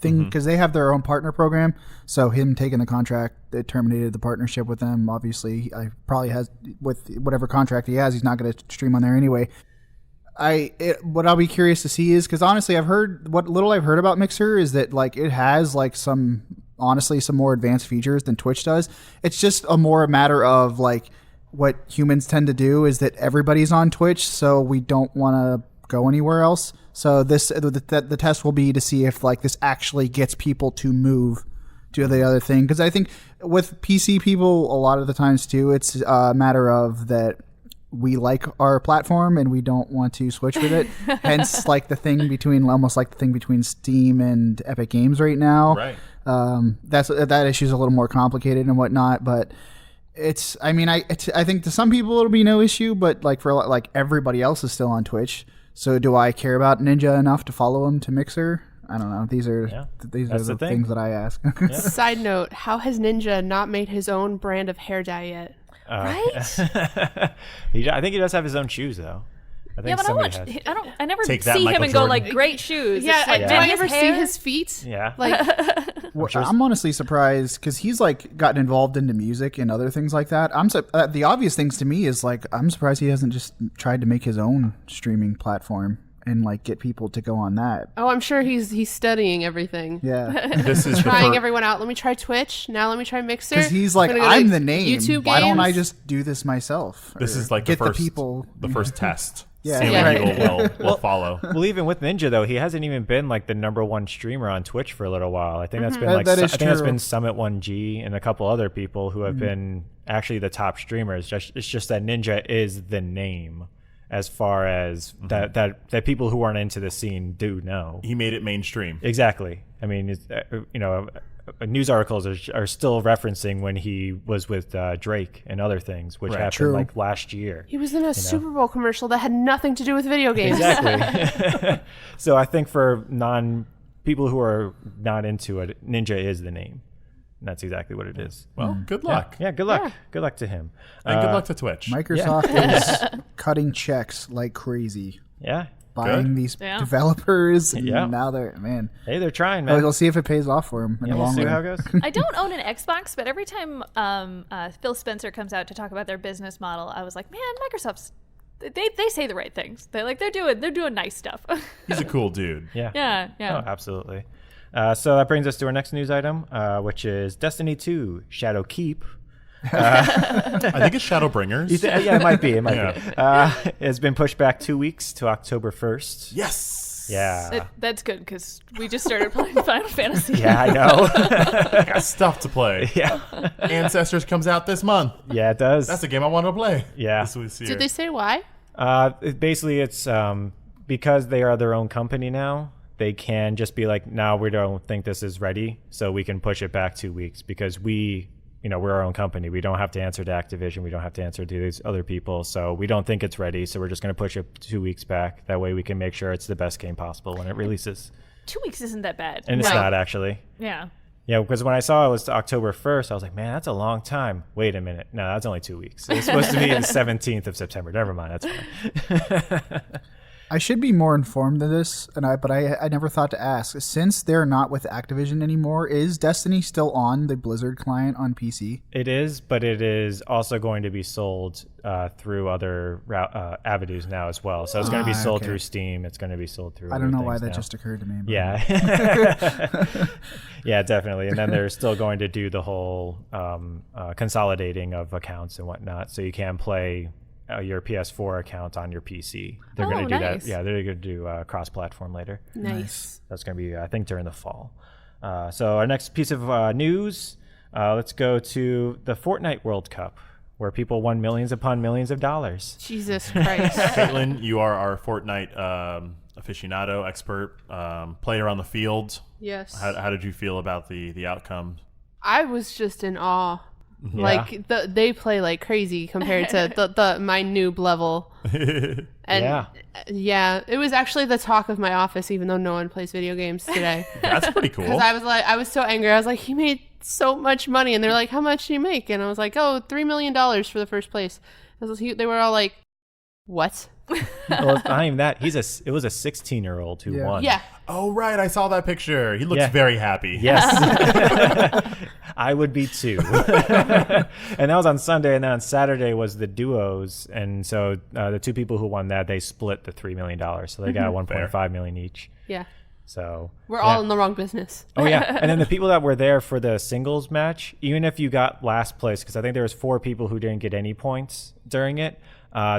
thing because they have their own partner program. So him taking the contract, it terminated the partnership with them. Obviously, I probably has with whatever contract he has, he's not going to stream on there anyway. What I'll be curious to see is, because honestly, what little I've heard about Mixer is that like it has like some more advanced features than Twitch does. It's just a matter of like what humans tend to do is that everybody's on Twitch, so we don't want to go anywhere else. So the test will be to see if like this actually gets people to move to the other thing. Because I think with PC people, a lot of the times too, it's a matter of that we like our platform and we don't want to switch with it. Hence, like the thing between Steam and Epic Games right now.
Right.
That issue is a little more complicated and whatnot, but. I think to some people it'll be no issue, but like for like everybody else is still on Twitch. So do I care about Ninja enough to follow him to Mixer? I don't know. These are the things that I ask.
Side note: how has Ninja not made his own brand of hair dye yet?
Right?
I think he does have his own shoes though. I think
I never
Take
see
that,
him
Michael
and go
Jordan.
like great shoes.
Yeah,
It's like,
do I
his
ever see
hair?
his feet?
Yeah.
Like,
I'm honestly surprised because he's like gotten involved into music and other things like that. The obvious things to me is like I'm surprised he hasn't just tried to make his own streaming platform and like get people to go on that.
oh, I'm sure he's studying everything.
Yeah,
This is
Trying everyone out. Let me try Twitch. Now let me try Mixer.
because he's like
gonna go to
I'm the name.
YouTube
Why don't I
games?
just do this myself?
This
Or
is like
get
the first
people.
the first test.
Yeah.
See
Yeah.
what people will follow.
Well, even with Ninja though, he hasn't even been like the #1 streamer on Twitch for a little while. I think that's been like
That is
I think that's
true.
been Summit 1G and a couple other people who have been actually the top streamers. It's just that Ninja is the name, as far as that people who aren't into the scene do know.
He made it mainstream.
Exactly. I mean, news articles are still referencing when he was with Drake and other things, which happened
True.
like last year.
He was in a Super Bowl commercial that had nothing to do with video games.
Exactly. So I think for people who are not into it, Ninja is the name. And that's exactly what it is.
Well, good luck.
Yeah, good luck.
Yeah.
Good luck to him.
And good luck to Twitch.
Microsoft is cutting checks like crazy,
Yeah.
buying these
Yeah.
developers. And
Yeah.
now they're
Hey, they're trying, man.
We'll see if it pays off for them in the
We'll
long
see
run.
how it goes.
I don't own an Xbox, but every time Phil Spencer comes out to talk about their business model, I was like, man, Microsoft's they say the right things. They're doing nice stuff.
He's a cool dude.
Yeah.
yeah.
Oh, absolutely. So that brings us to our next news item, which is Destiny 2 Shadow Keep.
I think it's Shadowbringers.
Yeah, it might be. It might
Yeah.
be. It's been pushed back 2 weeks to October 1st.
Yes.
Yeah.
That's good because we just started playing Final Fantasy.
Yeah, I know.
I got stuff to play.
Yeah.
Ancestors comes out this month.
Yeah, it does.
That's a game I wanted to play.
Yeah.
This year.
Did they say why?
It's because they are their own company now. They can just be like, no, we don't think this is ready, so we can push it back 2 weeks because we're our own company. We don't have to answer to Activision. We don't have to answer to these other people. So we don't think it's ready. So we're just going to push it 2 weeks back. That way we can make sure it's the best game possible when it releases.
2 weeks isn't that bad.
And it's
Right.
not actually.
Yeah.
Yeah, because when I saw it was October 1st, I was like, man, that's a long time. Wait a minute. No, that's only 2 weeks. It's supposed to be the 17th of September. Never mind. That's fine.
I should be more informed of this, but I never thought to ask. Since they're not with Activision anymore, is Destiny still on the Blizzard client on PC?
It is, but it is also going to be sold through other avenues now as well. So it's going to be sold through Steam. It's going to be sold through.
I don't know
other
why
things
that
now.
just occurred to me. But
Yeah. Yeah, definitely. And then they're still going to do the whole consolidating of accounts and whatnot, so you can play your PS4 account on your PC. They're going to do
nice.
that. Yeah, they're going to do cross-platform later.
Nice.
That's going to be, I think, during the fall. So our next piece of news, let's go to the Fortnite World Cup, where people won millions upon millions of dollars.
Jesus Christ.
Katelyn, you are our Fortnite aficionado, expert, player on the field.
Yes.
How did you feel about the outcome?
I was just in awe.
Yeah.
Like they play like crazy compared to my noob level. And yeah, it was actually the talk of my office, even though no one plays video games today.
That's pretty cool.
Because I was so angry. I was like, he made so much money, and they're like, how much did he make? And I was like, oh, $3 million for the first place. They were all like, what?
Well, it's not even that. It was a 16-year-old who won.
Yeah.
Oh, right. I saw that picture. He looks very happy.
Yes. I would be too. And that was on Sunday, and then on Saturday was the duos. And so the two people who won that, they split the $3 million. So they got $1.5 million each.
Yeah.
So
we're all in the wrong business.
Oh, yeah. And then the people that were there for the singles match, even if you got last place, because I think there was 4 people who didn't get any points during it,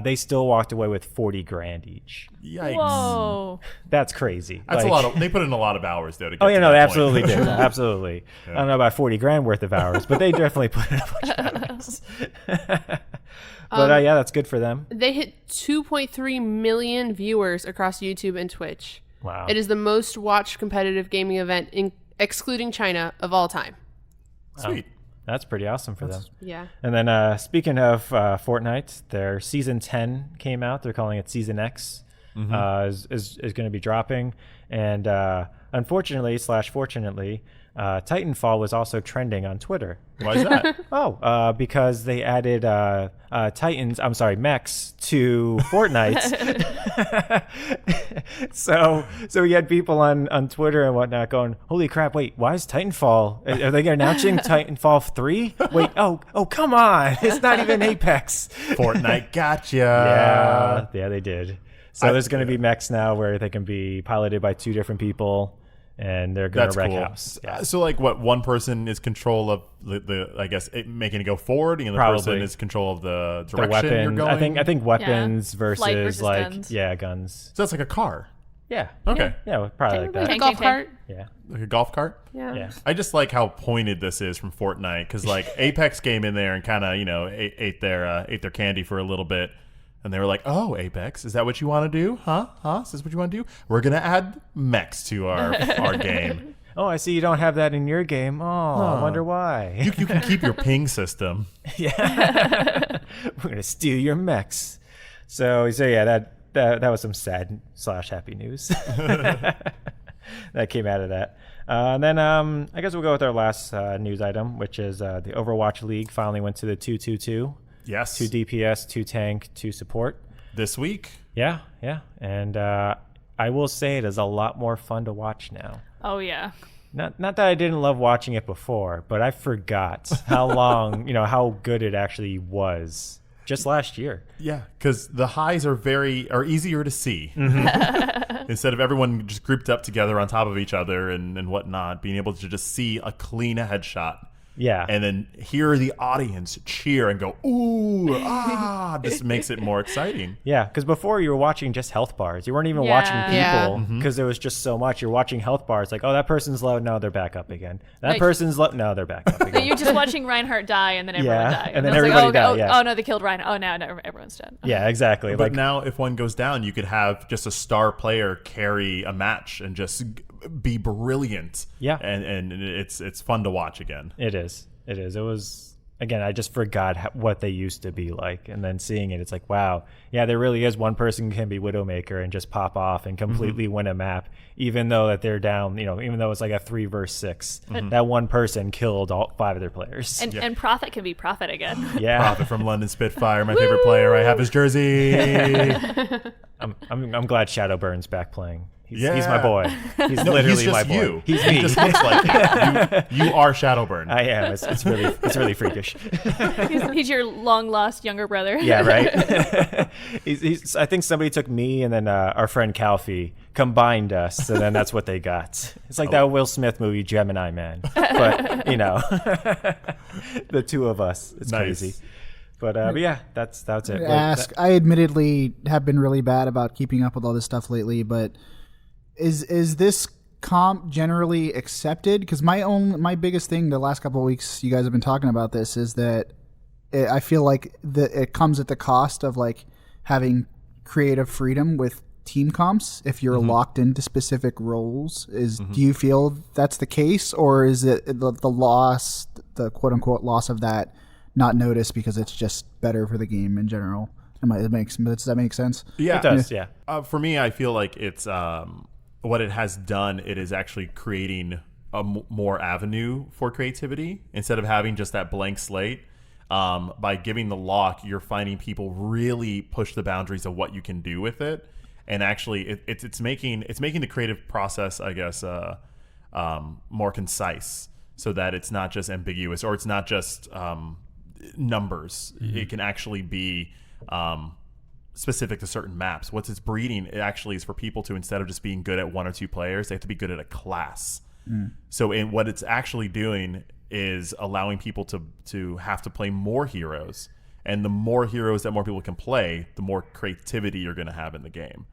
they still walked away with $40,000 each.
Yikes.
Whoa.
That's crazy.
That's a lot of. They put in a lot of hours though. To get
Oh, yeah,
to
no,
that
they
point.
absolutely did. Absolutely. I don't know about $40,000 worth of hours, but they definitely put in a bunch of hours. But yeah, that's good for them.
They hit 2.3 million viewers across YouTube and Twitch.
Wow.
It is the most watched competitive gaming event, excluding China, of all time.
Sweet.
That's pretty awesome for them.
Yeah.
And then speaking of Fortnite, their season 10 came out. They're calling it Season X. Is going to be dropping. And unfortunately / fortunately, Titanfall was also trending on Twitter.
Why is that?
Because they added mechs to Fortnite. so we had people on Twitter and whatnot going, holy crap, wait, why is Titanfall? Are they announcing Titanfall 3? Wait, oh, come on. It's not even Apex.
Fortnite gotcha.
Yeah, they did. So there's going to be mechs now where they can be piloted by 2 different people. And they're going to wreck house. Yeah.
So, like, what, one person is control of the I guess, making it go forward, and the other person is control of the direction you're going?
I think weapons versus like
guns.
Guns.
So that's like a car.
Yeah.
Okay.
Yeah, probably like that.
Like a golf cart.
Yeah.
Like a golf cart?
Yeah.
I just like how pointed this is from Fortnite, because, like, Apex came in there and kind of, ate their candy for a little bit. And they were like, oh, Apex, is that what you want to do? Huh? Is this what you want to do? We're going to add mechs to our game.
Oh, I see you don't have that in your game. Oh, I wonder why.
You can keep your ping system.
Yeah. We're going to steal your mechs. So yeah, that was some sad / happy news. That came out of that. And then I guess we'll go with our last news item, which is the Overwatch League finally went to the 2-2-2.
Yes.
2 DPS, 2 tank, 2 support.
This week.
Yeah. And I will say it is a lot more fun to watch now.
Oh, yeah.
Not that I didn't love watching it before, but I forgot how long, how good it actually was just last year.
Yeah, because the highs are easier to see. Instead of everyone just grouped up together on top of each other and whatnot, being able to just see a clean headshot.
Yeah.
And then hear the audience cheer and go, ooh, just makes it more exciting.
Yeah, because before you were watching just health bars. You weren't even watching people because there was just so much. You're watching health bars like, oh, that person's low. No, they're back up again. That person's low. No, they're back up again.
You're just watching Reinhardt die and then everyone died.
And then
it's
everybody
like,
died.
Oh, no, they killed Reinhardt. Oh, now everyone's dead.
Yeah, exactly.
But now if one goes down, you could have just a star player carry a match and just be brilliant.
Yeah.
And it's fun to watch again.
It is. It was, again, I just forgot what they used to be like. And then seeing it, it's like, wow, yeah, there really is one person who can be Widowmaker and just pop off and completely win a map, even though that they're down, even though it's like a 3 versus 6. That one person killed all 5 of their players.
And Prophet can be Prophet again.
Yeah.
Prophet from London Spitfire, my favorite player. I have his jersey.
I'm glad Shadowburn's back playing. He's my boy. He's literally
just
my boy.
You.
He's me.
He just looks like you. You are Shadowburn.
I am. It's really freakish.
He's your long lost younger brother.
Yeah, right. I think somebody took me and then our friend Calfee combined us, and then that's what they got. It's like that Will Smith movie Gemini Man, but the two of us. It's crazy. But yeah, that's it.
I admittedly have been really bad about keeping up with all this stuff lately, but is this comp generally accepted? Because my biggest thing the last couple of weeks you guys have been talking about this is that I feel like it comes at the cost of like having creative freedom with team comps if you're locked into specific roles. Do you feel that's the case, or is it the loss, the quote unquote loss of that, not noticed because it's just better for the game in general? Does that make sense?
Yeah,
it does. Yeah.
For me, I feel like it's what it has done. It is actually creating a more avenue for creativity instead of having just that blank slate. By giving the lock, you're finding people really push the boundaries of what you can do with it, and actually, it's making the creative process, I guess, more concise, so that it's not just ambiguous or it's not just numbers. It can actually be specific to certain maps. What's its breeding, it actually is for people to, instead of just being good at one or two players, they have to be good at a class. So in what it's actually doing is allowing people to have to play more heroes, and the more heroes that more people can play, the more creativity you're going to have in the game.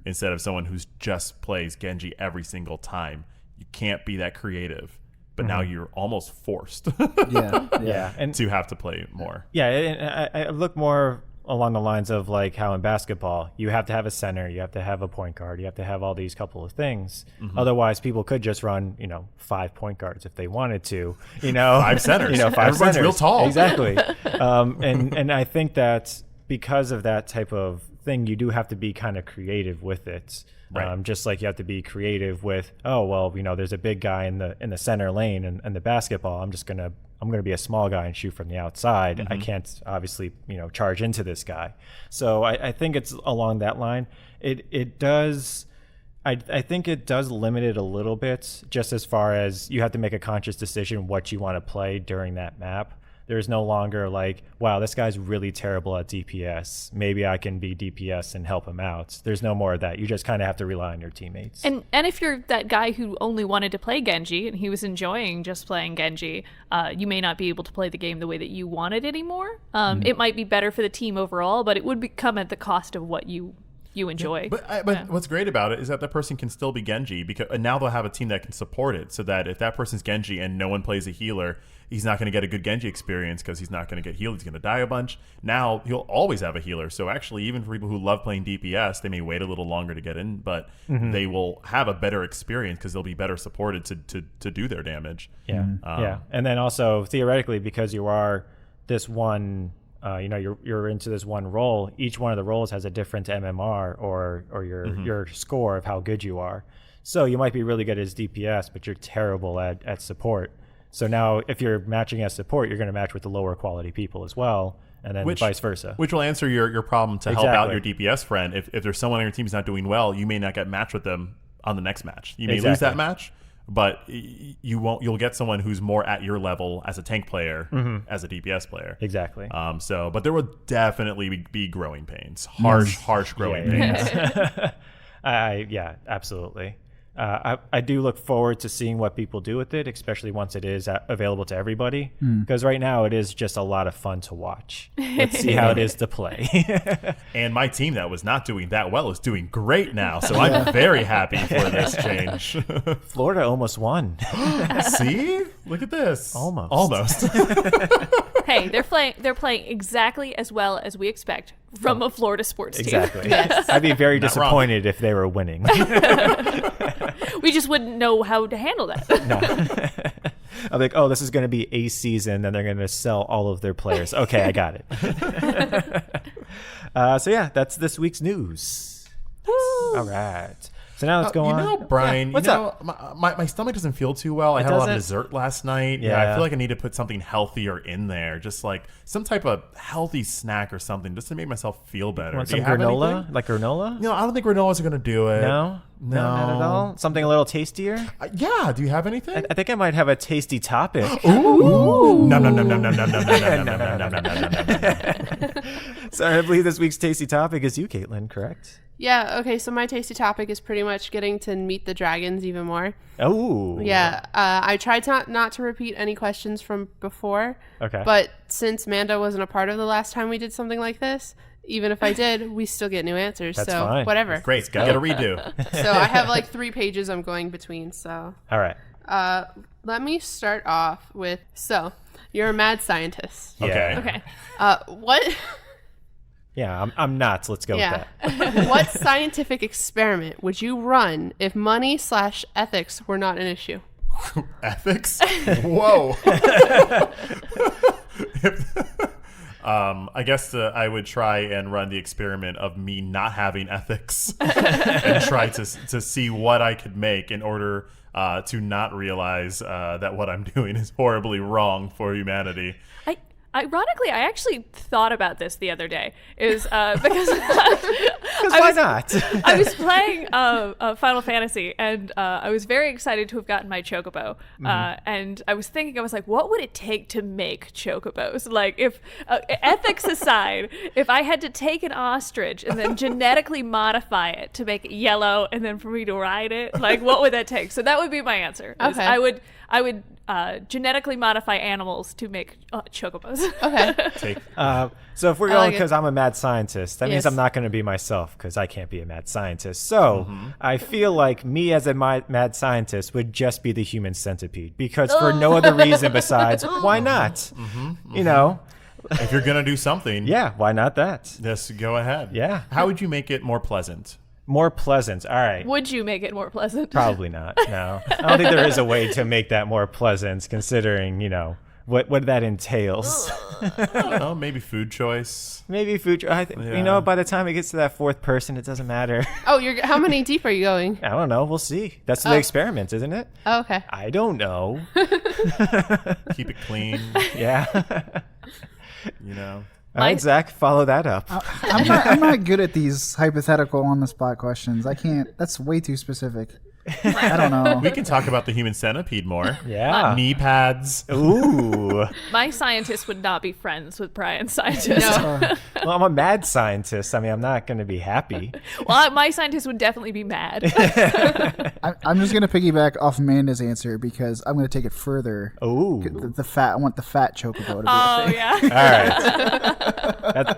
Instead of someone who's just plays Genji every single time, you can't be that creative, but now you're almost forced
And
to have to play more.
Yeah, and I look more along the lines of like how in basketball you have to have a center, you have to have a point guard, you have to have all these couple of things. Otherwise, people could just run 5 point guards if they wanted to.
5 centers.
5
Everyone's
centers.
real tall.
Exactly. And I think that because of that type of thing, you do have to be kind of creative with it.
Right.
Just like you have to be creative with, there's a big guy in the center lane and the basketball. I'm going to be a small guy and shoot from the outside. I can't obviously, charge into this guy. So I think it's along that line. It does. I think it does limit it a little bit, just as far as you have to make a conscious decision what you want to play during that map. There's no longer like, wow, this guy's really terrible at DPS. Maybe I can be DPS and help him out. There's no more of that. You just kind of have to rely on your teammates.
And if you're that guy who only wanted to play Genji and he was enjoying just playing Genji, you may not be able to play the game the way that you wanted anymore. It might be better for the team overall, but it would come at the cost of what you enjoy.
But what's great about it is that person can still be Genji, and now they'll have a team that can support it, so that if that person's Genji and no one plays a healer, he's not going to get a good Genji experience because he's not going to get healed. He's going to die a bunch. Now he'll always have a healer. So actually, even for people who love playing DPS, they may wait a little longer to get in, but they will have a better experience because they'll be better supported to do their damage.
Yeah. And then also theoretically, because you are this one, you're into this one role. Each one of the roles has a different MMR or your score of how good you are. So you might be really good as DPS, but you're terrible at support. So now if you're matching as support, you're going to match with the lower quality people as well, and then vice versa.
Which will answer your problem to help out your DPS friend. If there's someone on your team who's not doing well, you may not get matched with them on the next match. You may lose that match, but you'll get someone who's more at your level as a tank player, as a DPS player.
Exactly.
But there will definitely be growing pains. Harsh growing pains.
Yeah, absolutely. I do look forward to seeing what people do with it, especially once it is available to everybody. Because right now it is just a lot of fun to watch. Let's see how it is to play.
And my team that was not doing that well is doing great now, so I'm very happy for this change.
Florida almost won.
See? Look at this.
Almost.
Hey, they're playing exactly as well as we expect from a Florida sports team.
Exactly. Yes. I'd be very disappointed if they were winning.
We just wouldn't know how to handle that.
No. I'm like, this is going to be a season, then they're going to sell all of their players. Okay, I got it. So yeah, that's this week's news. All right. So now let's go on.
Brian,
what's up?
My stomach doesn't feel too well. I had a lot of dessert last night. Yeah, I feel like I need to put something healthier in there, just like some type of healthy snack or something, just to make myself feel better.
Want
Do you
some
have
granola?
anything?
Like granola?
No, I don't think granolas are going to do it.
No, not at all. Something a little tastier?
Yeah. Do you have anything?
I think I might have a tasty topic.
Ooh. Nom nom nom nom nom nom nom nom nom nom nom nom.
So I believe this week's tasty topic is you, Katelyn, correct?
Yeah, okay, so my tasty topic is pretty much getting to meet the dragons even more.
Oh.
Yeah, I tried not to repeat any questions from before.
Okay.
But since Manda wasn't a part of the last time we did something like this, even if I did, we still get new answers.
That's
so
fine.
whatever.
Great.
go.
Get a redo.
So I have like 3 pages I'm going between. So
All right.
let me start off with, so you're a mad scientist.
Okay.
Okay.
What?
Yeah, I'm nuts. Let's go with that.
What scientific experiment would you run if money/ethics were not an issue?
Ethics? Whoa. I guess I would try and run the experiment of me not having ethics and try to see what I could make in order to not realize that what I'm doing is horribly wrong for humanity.
Ironically, I actually thought about this the other day. Because
Why not?
I was playing Final Fantasy, and I was very excited to have gotten my chocobo. And I was thinking, I was like, what would it take to make chocobos? Like, if ethics aside, if I had to take an ostrich and then genetically modify it to make it yellow, and then for me to ride it, like, what would that take? So that would be my answer.
Okay.
I would genetically modify animals to make chocobos.
Okay.
So if we're
I
going
like it.
because I'm a mad scientist, that means
Yes.
I'm not going to be myself because I can't be a mad scientist. So I feel like me as a mad scientist would just be the human centipede because for no other reason besides why not? You know,
If you're going to do something,
yeah, why not that?
just go ahead.
Yeah.
How would you make it more pleasant?
More pleasant. All right.
Would you make it more pleasant?
Probably not. No, I don't think there is a way to make that more pleasant, considering what that entails.
I don't know, maybe food choice.
Maybe food.
Yeah.
By the time it gets to that 4th person, it doesn't matter.
Oh, how many deep are you going?
I don't know. We'll see. That's the experiment, isn't it?
Oh, okay.
I don't know.
Keep it clean,
Yeah.
you know.
All right, Zach, follow that up.
I'm not good at these hypothetical on the spot questions. I can't. That's way too specific. I don't know.
We can talk about the human centipede more.
Yeah.
Knee pads.
Ooh.
My scientist would not be friends with Brian's scientist.
No.
Well, I'm a mad scientist. I mean, I'm not going to be happy.
Well, my scientist would definitely be mad.
I'm just gonna piggyback off Amanda's answer because I'm gonna take it further.
Ooh.
The fat. I want the fat chocobo to be.
Oh yeah.
All right. That's a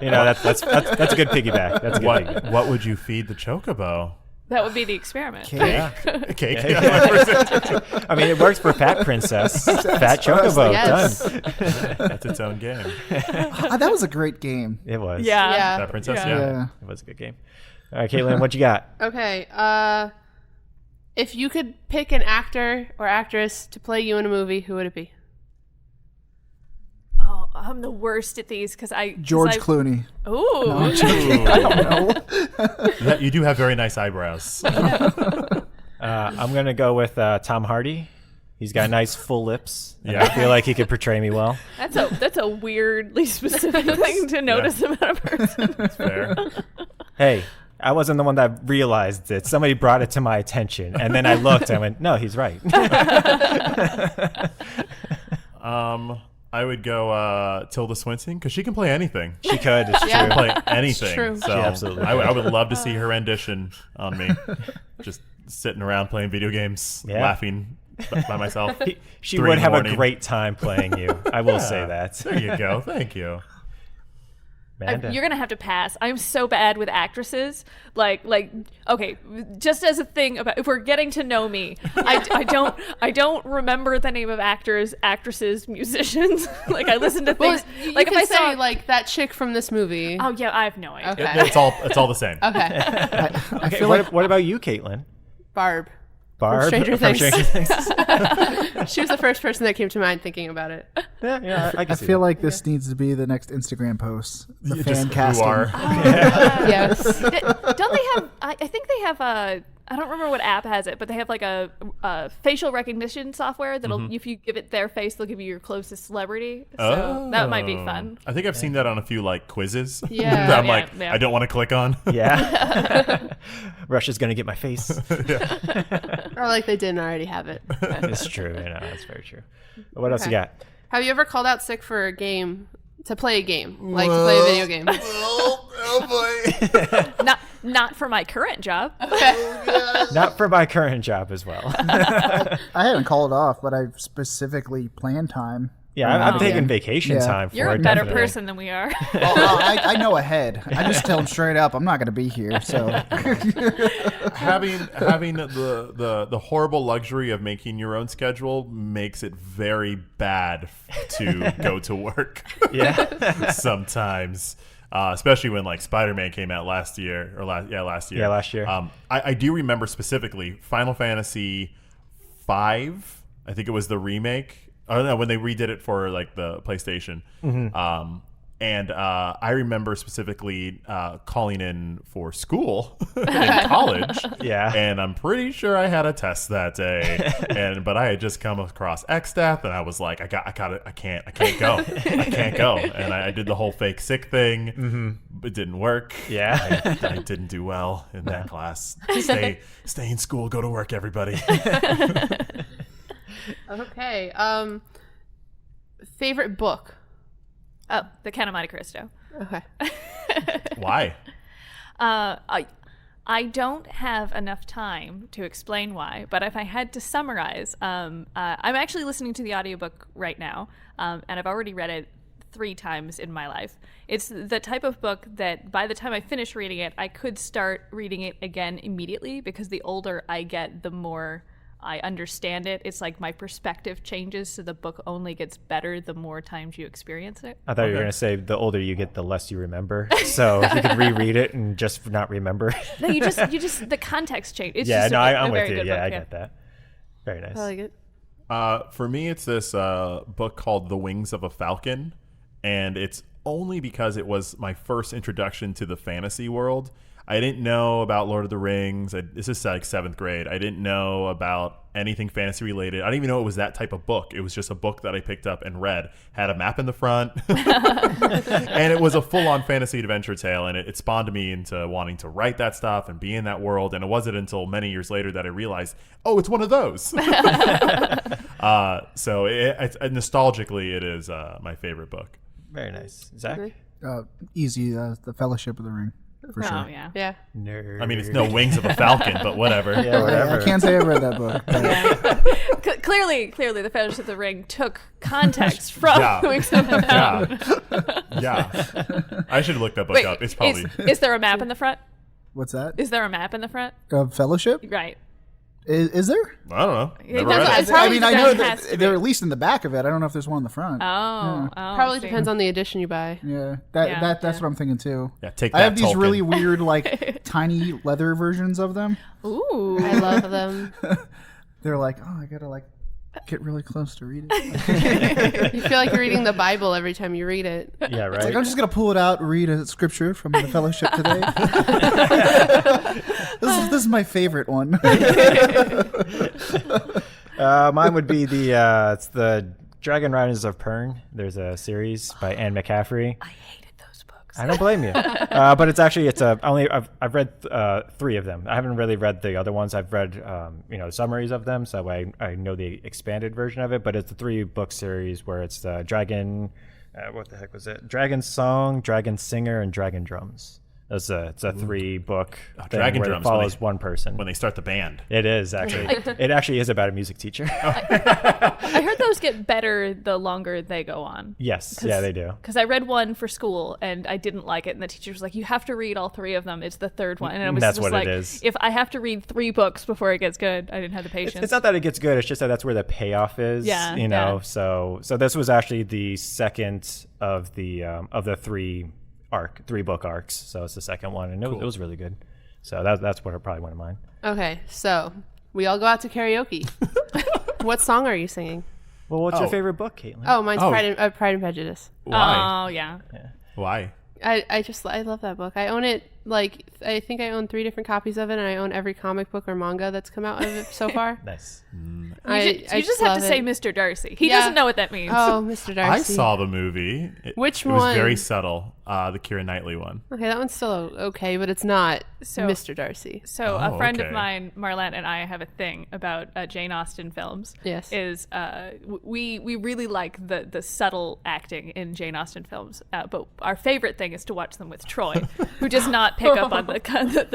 good piggyback. That's a good piggyback.
What would you feed the chocobo?
That would be the experiment.
Yeah.
Cake.
I mean, it works for Fat Princess. Fat Chocobo.
Yes.
Done.
That's its own game.
That was a great game.
It was.
Yeah.
Yeah.
That princess,
Yeah.
yeah.
It was a good game. All right, Katelyn, what you got?
Okay. If you could pick an actor or actress to play you in a movie, who would it be?
Oh, I'm the worst at these because
George Clooney.
Ooh.
Yeah, you do have very nice eyebrows.
I'm going to go with Tom Hardy. He's got nice full lips. And
Yeah.
I feel like he could portray me well.
That's a weirdly specific thing to notice about a person.
That's fair.
Hey, I wasn't the one that realized it. Somebody brought it to my attention. And then I looked and I went, no, he's right.
I would go Tilda Swinton because she can play anything.
She could. It's
Yeah.
true.
Play anything.
true.
So
She absolutely
I would love to see her rendition on me. Just sitting around playing video games,
Yeah.
laughing by myself.
She
3
would
in the
have
morning.
a great time playing you. I will say that.
There you go. Thank you.
Manda.
You're gonna have to pass. I'm so bad with actresses. Like, okay, just as a thing about if we're getting to know me, I don't remember the name of actors, actresses, musicians. Like I listen to things.
You
like
can
if I
say
saw,
like that chick from this movie.
oh yeah, I have no idea.
Okay.
It's all the same.
Okay.
I
Okay,
feel
what,
like
what about you, Caitlin?
Barb.
Barb
Stranger Things.
Stranger Things.
She was the first person that came to mind thinking about it.
Yeah, I can
I
see
feel
that.
like this needs to be the next Instagram post. The
You
fan
just
casting.
who are.
Yes.
Don't they have? I think they have a. I don't remember what app has it, but they have like a facial recognition software that'll, if you give it their face, they'll give you your closest celebrity. So that might be fun.
I think I've seen that on a few like quizzes.
Yeah.
that I'm
Yeah,
like,
yeah.
I don't want to click on.
Yeah. Russia's going to get my face.
Or like they didn't already have it.
It's true. That's very true. What else you got?
Have you ever called out sick for a game, to play a game? Like to play a video game?
oh boy.
Not for my current job.
Not for my current job as well.
I haven't called off, but I've specifically planned time
Yeah, I'm taking vacation
Yeah.
time for
You're a
it,
better
definitely.
person than we are.
I know ahead. I just tell them straight up, I'm not going to be here. So
having the horrible luxury of making your own schedule makes it very bad to go to work.
Yeah.
Sometimes. Especially when like Spider-Man came out last year.
Yeah, last year.
I do remember specifically Final Fantasy V. I think it was the remake. I don't know when they redid it for like the PlayStation. And I remember specifically calling in for school in college.
Yeah.
And I'm pretty sure I had a test that day. But I had just come across XDeath, and I was like, I can't go. I can't go. And I did the whole fake sick thing. It didn't work.
Yeah.
I didn't do well in that class. Stay in school. Go to work, everybody.
Okay. Favorite book?
Oh, The Count of Monte Cristo.
Okay.
Why?
I don't have enough time to explain why, but if I had to summarize, I'm actually listening to the audiobook right now, and I've already read it 3 times in my life. It's the type of book that by the time I finish reading it, I could start reading it again immediately, because the older I get, the more I understand it. It's like my perspective changes, so the book only gets better the more times you experience it.
I thought you were going to say the older you get, the less you remember. So you could reread it and just not remember.
No, you just the context change. It's
Yeah,
just
no, I'm
very
with you.
good
Yeah,
book,
I get that. Very nice.
I like it.
For me, it's this book called The Wings of a Falcon, and it's only because it was my first introduction to the fantasy world. I didn't know about Lord of the Rings. This is like 7th grade. I didn't know about anything fantasy related. I didn't even know it was that type of book. It was just a book that I picked up and read. Had a map in the front. And it was a full-on fantasy adventure tale, and it spawned me into wanting to write that stuff and be in that world. And it wasn't until many years later that I realized, oh, it's one of those. So nostalgically, it is my favorite book.
Very nice. Zach?
easy, the Fellowship of the Ring. For sure.
Oh, yeah.
Yeah.
Nerd.
I mean, it's no Wings of a Falcon, but whatever.
Yeah, whatever.
I can't say I read that book. but-
Clearly, the Fellowship of the Ring took context from
Yeah.
Wings of the Falcon.
Yeah. I should look that book
Wait,
up. It's probably...
is there a map in the front?
What's that?
Is there a map in the front?
Fellowship?
Right.
Is there?
I don't know.
It
Never
doesn't-
read it.
it's probably
I mean, I
there
know
has
that
to
they're
be.
at least in the back of it. I don't know if there's one in the front.
Oh,
Probably
see.
depends on the edition you buy.
Yeah,
Yeah,
that's what I'm thinking too.
Yeah, take
I have
that,
these
Tolkien.
really weird, like tiny leather versions of them.
Ooh.
I love them.
They're like, oh, I gotta like get really close to read it.
You feel like you're reading the Bible every time you read it.
Yeah, right.
Like, I'm just gonna pull it out, read a scripture from the Fellowship today. This is my favorite one.
Mine would be it's the Dragon Riders of Pern. There's a series by Anne McCaffrey.
I hated those books.
I don't blame you. But I've read 3 of them. I haven't really read the other ones. I've read summaries of them, so I know the expanded version of it. But it's the 3-book series where it's the Dragon. What the heck was it? Dragon Song, Dragon Singer, and Dragon Drums. It's a 3-book thing
Dragon
where
Drums,
it follows one person.
When they start the band.
It is actually. It actually is about a music teacher.
I heard those get better the longer they go on.
Yes, yeah, they do.
Because I read one for school and I didn't like it, and the teacher was like, "You have to read all 3 of them. It's the 3rd one." And I was
That's
just
what
like,
it is.
if I have to read 3 books before it gets good, I didn't have the patience.
It's not that it gets good. It's just that that's where the payoff is.
Yeah,
you know.
yeah.
So this was actually the second of the 3-book arcs. So it's the second one, and it was really good. So that's probably one of mine.
Okay, so we all go out to karaoke. What song are you singing?
Well, what's your favorite book, Katelyn?
Oh, mine's Pride and Prejudice.
Why?
Oh, yeah.
Why?
I love that book. I own it. Like, I think I own 3 different copies of it, and I own every comic book or manga that's come out of it so far.
Nice.
You just have to say Mr. Darcy. He
Yeah.
doesn't know what that means.
Oh, Mr. Darcy.
I saw the movie.
Which
It was
one?
very subtle. The Keira Knightley one.
Okay, that one's still okay, but it's not
So-
Mr. Darcy.
So
Oh,
a friend
okay.
of mine, Marlette, and I have a thing about Jane Austen films.
Yes.
Is we really like the subtle acting in Jane Austen films, but our favorite thing is to watch them with Troy, who does not not pick up on the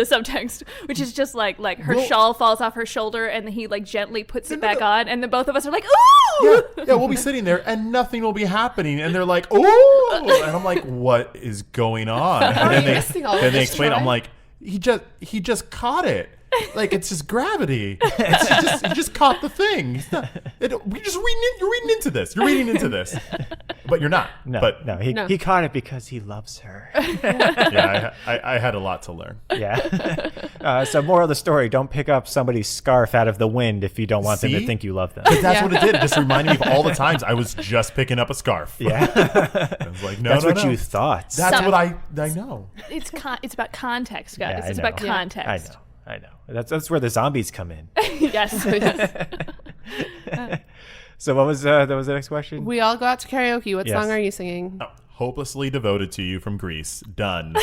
subtext, which is just like her shawl falls off her shoulder and he like gently puts it back on, and then both of us are like, ooh.
Yeah, we'll be sitting there and nothing will be happening, and they're like, ooh, and I'm like, what is going on? And then they explain. I'm like, he just caught it. Like, it's just gravity. He just caught the thing. You're reading into this. You're reading into this, but you're not.
No, he caught it because he loves her.
Yeah, I had a lot to learn.
Yeah. So moral of the story: don't pick up somebody's scarf out of the wind if you don't want them to think you love them.
But that's what it did. It just reminded me of all the times I was just picking up a scarf.
Yeah.
I was like, no,
that's what
no.
you thought.
That's what I know.
It's about context, guys.
Yeah,
it's about context.
I know. That's where the zombies come in.
Yes.
So what was the next question?
We all go out to karaoke. What song are you singing?
Oh, Hopelessly Devoted to You from Greece. Done.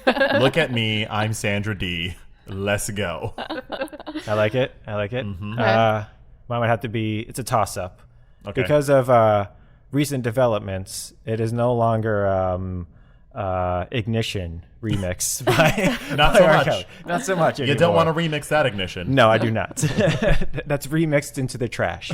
Look at me. I'm Sandra D. Let's go.
I like it.
Mm-hmm.
Mine would have to be, it's a toss-up.
Okay.
Because of recent developments, it is no longer Ignition remix by
Not so much.
Not so much anymore.
You don't want to remix that Ignition.
No, I do not. That's remixed into the trash.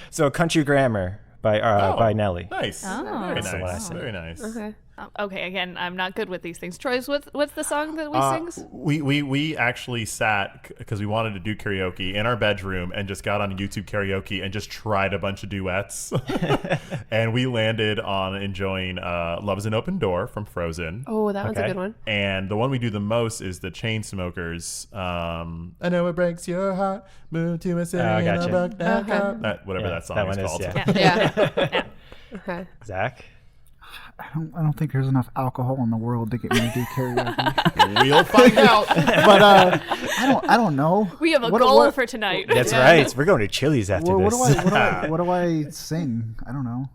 So Country Grammar by Nelly.
Nice.
Oh.
Very
That's the
nice.
last
Very nice.
Okay.
Okay, again, I'm not good with these things. Troy, what's the song that we sing?
We actually sat because we wanted to do karaoke in our bedroom and just got on YouTube karaoke and just tried a bunch of duets. And we landed on enjoying Love is an Open Door from Frozen.
Oh, that one's a good one.
And the one we do the most is the Chainsmokers. I know it breaks your heart. Move to a city in a buck whatever that song is called.
Yeah. Okay.
Zach?
I don't think there's enough alcohol in the world to get me to do karaoke.
We'll find out.
But I don't know.
We have a goal for tonight.
That's right. We're going to Chili's after
What
this.
what do I sing? I don't know.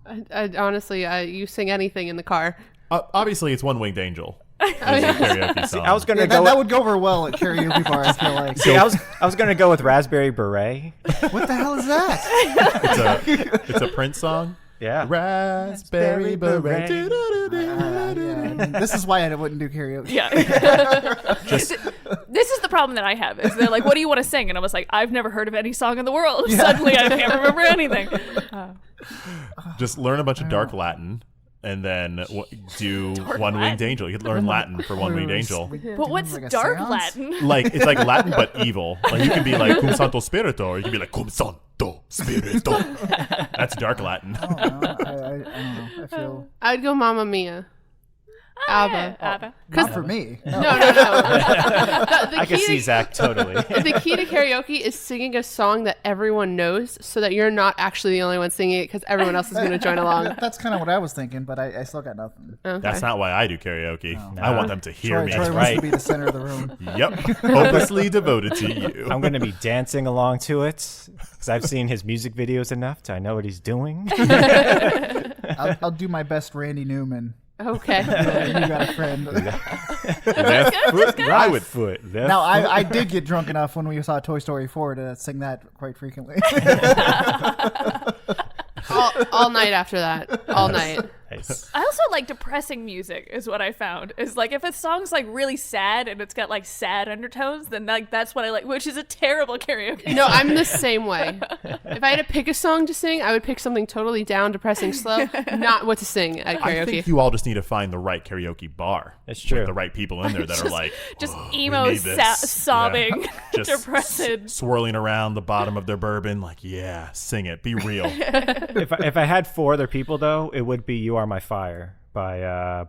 Honestly, you sing anything in the car.
Obviously, it's One Winged Angel. Is your karaoke song.
I was going to go.
That would go over well at karaoke bar. I feel like.
See, I was going to go with Raspberry Beret.
What the hell is that?
It's a Prince song.
Yeah.
Raspberry Beret.
This is why I wouldn't do karaoke.
Yeah. This is the problem that I have. Is they're like, "What do you want to sing?" And I was like, "I've never heard of any song in the world." Yeah. Suddenly, I can't remember anything.
Just learn a bunch of dark Latin. And then do One Winged Angel. You could learn Latin for One Winged Angel.
But what's
like a
dark
seance?
Latin?
It's like Latin but evil. Like you can be like cum santo spirito, or you can be like cum santo spirito. That's dark Latin.
I don't know. I feel
I would go Mamma Mia. ABBA.
ABBA.
not for me.
No.
I can see Zach totally.
The key to karaoke is singing a song that everyone knows so that you're not actually the only one singing it because everyone else is going to join along.
That's kind of what I was thinking, but I still got nothing.
Okay.
That's not why I do karaoke. I want them to hear me.
Troy wants
right.
to be the center of the room.
Yep. Hopelessly devoted to you.
I'm going to be dancing along to it because I've seen his music videos enough to I know what he's doing.
I'll do my best Randy Newman.
Okay.
You got a friend.
Left foot, right foot. Left
Now,
foot.
I did get drunk enough when we saw Toy Story 4 to sing that quite frequently.
all night after that. All night.
Nice.
I also like depressing music is what I found. Is like if a song's like really sad and it's got like sad undertones, then like that's what I like, which is a terrible karaoke.
No, I'm the same way. If I had to pick a song to sing, I would pick something totally down, depressing, slow, not what to sing at karaoke.
I think you all just need to find the right karaoke bar.
It's true.
With the right people in there that are like,
just
"Oh,
emo
we need this."
sobbing,
Just
depressed.
swirling around the bottom of their bourbon, like, yeah, sing it, be real.
If I had 4 other people though, it would be "You Are My Fire" by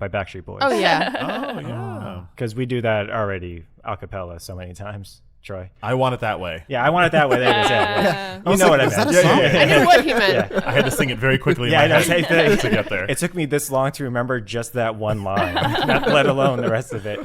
Backstreet Boys.
Oh, yeah.
Oh yeah,
Because we do that already a cappella so many times. Troy.
I want it that way.
Yeah, I want it that way. There it is. Yeah. You know what I meant.
that a song?
I knew what he meant.
I had to sing it very quickly in
Yeah,
my
I know,
head
same thing.
to get there.
It took me this long to remember just that one line, not let alone the rest of it.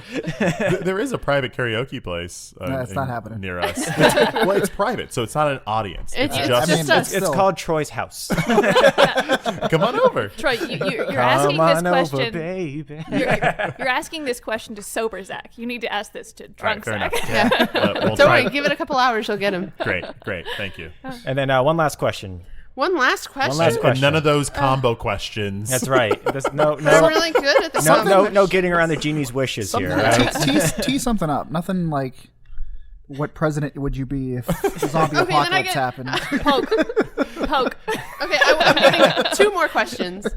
There is a private karaoke place.
No, it's not happening.
Near us. It's private, so it's not an audience. It's
It's
just.
just us.
It's called Troy's House.
Come on over.
Troy, you're asking
Come
this
on over,
question.
baby.
You're asking this question to sober Zach. You need to ask this to
All right,
drunk
fair
Zach.
enough. We'll
Don't
try
worry,
it.
give it a couple hours, you'll get him.
Great. Thank you.
And then one last question.
One last question.
One last question.
And none of those combo questions.
That's right. No,
I'm really good at this.
no getting around the genie's wishes here. Right?
Tee something up. Nothing like, what president would you be if the zombie apocalypse happened?
Poke.
Okay, I'm getting 2 more questions.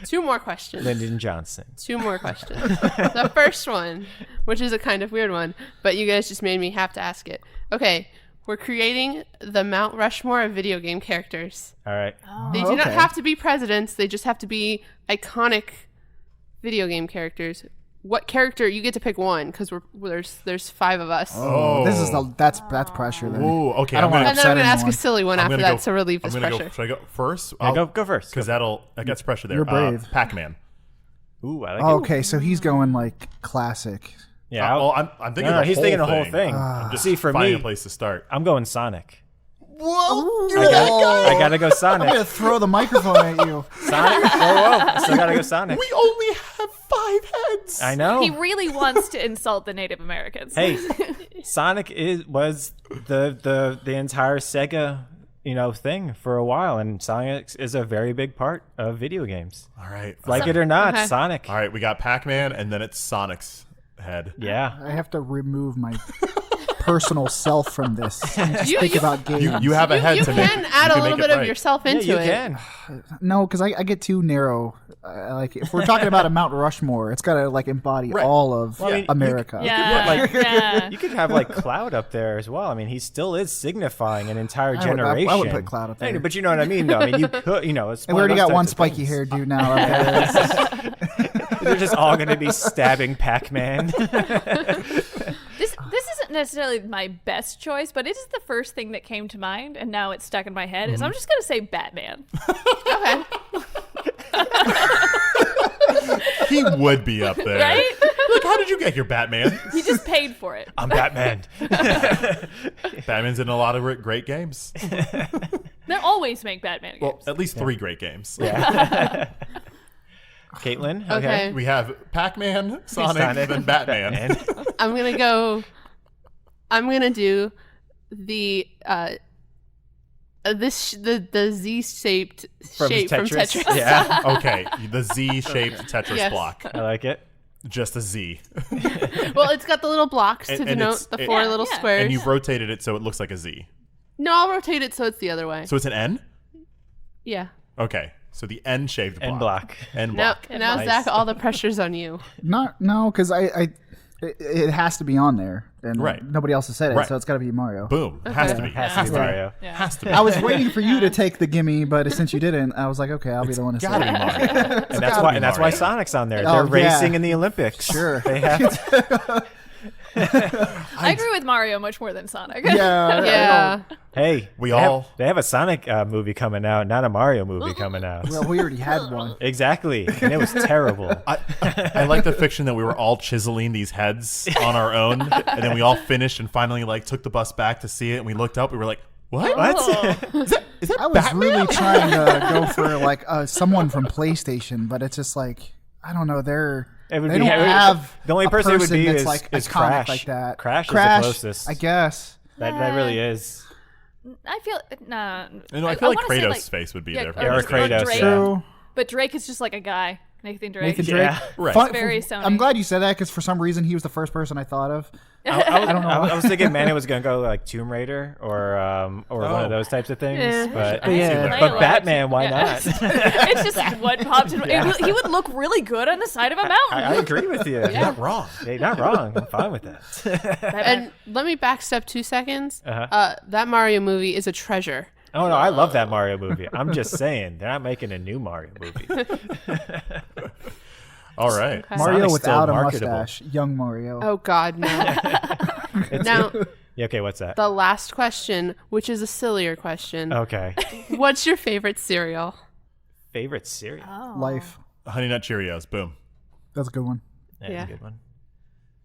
2 more questions.
Lyndon Johnson.
2 more questions. The first one, which is a kind of weird one, but you guys just made me have to ask it. Okay, we're creating the Mount Rushmore of video game characters.
All right.
They do not have to be presidents. They just have to be iconic video game characters. What character? You get to pick one because there's 5 of us.
Oh,
this is that's pressure. Then.
Ooh, okay.
I don't want to
And then I'm going to ask a
anyone.
silly one after that to relieve this pressure.
Should I go first?
Yeah, go first.
Because that gets pressure there.
You're brave.
Pac-Man.
Ooh, I like
Oh,
it.
okay, so he's going like classic.
Yeah.
Well, I'm thinking
he's thinking the whole thing.
I'm just
See, for
finding
me,
a place to start.
I'm going Sonic.
Whoa!
I gotta go Sonic.
I'm gonna throw the microphone at you.
Sonic. Whoa. Still gotta go Sonic.
We only have 5 heads.
I know.
He really wants to insult the Native Americans.
Hey, Sonic was the entire Sega thing for a while, and Sonic is a very big part of video games.
All right.
Like it or not,
Okay.
Sonic.
All right, we got Pac-Man, and then it's Sonic's head.
Yeah.
I have to remove my personal self from this and just
You-
think
you-
about games.
You have a head
You
to
can
make.
add
you
a
can
little
make
bit
it
of
right.
yourself into
you
it.
can.
No, because I get too narrow. Like if we're talking about a Mount Rushmore, it's got to like embody
Right.
all of
Well, I mean,
America.
Yeah, yeah.
You could have like Cloud up there as well. I mean, he still is signifying an entire
I
generation.
would put Cloud up there.
But you know what I mean, though. I mean, you could, it's
And we already got one
spiky
spiky hair dude now. Up there.
They're just all going to be stabbing Pac-Man.
This isn't necessarily my best choice, but it is the first thing that came to mind, and now it's stuck in my head. Is I'm just gonna say Batman.
Okay.
He would be up there.
Right?
Look, how did you get here, Batman?
He just paid for it.
I'm Batman.
Batman's in a lot of great games.
They always make Batman
Well,
games.
at least 3 great games.
Caitlin.
Okay.
We have Pac-Man, Sonic, then Batman.
I'm gonna do the the Z-shaped
From
shape from
Tetris.
Tetris.
Yeah,
Okay, the Z-shaped Tetris
Yes.
block.
I like it.
Just a Z.
Well, it's got the little blocks to
And
denote
it's-
the 4
Yeah,
little
yeah.
squares.
And you've rotated it so it looks like a Z.
No, I'll rotate it so it's the other way.
So it's an N?
Yeah.
Okay, so the N-shaped block.
N block.
N
Now,
block.
now
Nice.
Zach, all the pressure's on you.
No, because it has to be on there, and
Right.
nobody else has said it,
Right.
so it's got to be Mario.
Boom. Has to be.
Has to be Mario.
Yeah.
Has to be.
I was waiting for you to take the gimme, but since you didn't, I was like, okay, I'll be the one to say
Gotta be
it.
Mario.
And that's why Sonic's on there.
Oh,
They're
yeah.
racing in the Olympics.
Sure.
They have to.
I agree with Mario much more than Sonic.
Yeah.
Yeah.
Hey,
We
they
all-
they have a Sonic movie coming out, not a Mario movie coming out.
Well, we already had one.
Exactly, and it was terrible.
I like the fiction that we were all chiseling these heads on our own, and then we all finished and finally took the bus back to see it, and we looked up, we were like, what?
What?
Is that
I was
Batman?
really trying to go for like someone from PlayStation, but it's just like I don't know. They
It would
don't
be-
have
the only
a
person it would be
that's
is-
like
is
iconic
Crash.
like that.
Crash is the closest.
I guess.
That really is.
I feel nah.
I feel like
wanna say,
Kratos' face would be there.
or
For
Kratos,
Drake.
yeah.
True.
But Drake is just like a guy. Nathan Drake.
Nathan Drake.
Yeah.
Right.
Fun-
Very Sony.
I'm glad you said that because for some reason he was the first person I thought of.
I was thinking Manny was gonna go like Tomb Raider or one of those types of things.
Yeah.
But
Yeah.
but Batman, why
Yeah.
not?
It's just what popped in. He would look really good on the side of a mountain.
I agree with you.
You're not wrong.
Hey, not wrong. I'm fine with that.
And let me backstep 2 seconds.
Uh-huh.
That Mario movie is a treasure.
Oh no, I love that Mario movie. I'm just saying they're not making a new Mario movie.
All right.
Okay.
Mario
Sonic's
without
still
a
marketable.
mustache, young Mario.
Oh God, no. Now,
Yeah, okay, what's that?
the last question, which is a sillier question.
Okay.
What's your favorite cereal?
Favorite cereal?
Life.
Honey Nut Cheerios. Boom.
That's a good one.
That's
Yeah.
a good one.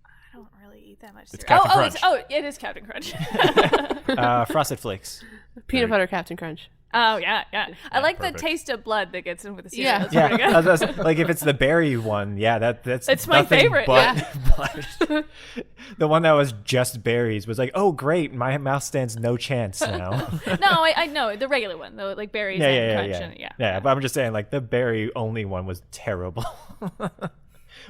I don't really eat that much.
It's
cereal.
Captain Crunch.
It is Captain Crunch.
Frosted Flakes.
Peanut butter Captain Crunch.
Oh yeah. I like
perfect.
the taste of blood that gets in with the cereal.
Yeah.
That's pretty good.
I was like if it's the berry one, that's
It's my
nothing
favorite,
But blood. The one that was just berries was like, oh great, my mouth stands no chance now.
No, I know the regular one, though, like berries and crunch. And,
yeah. But I'm just saying, like the berry only one was terrible.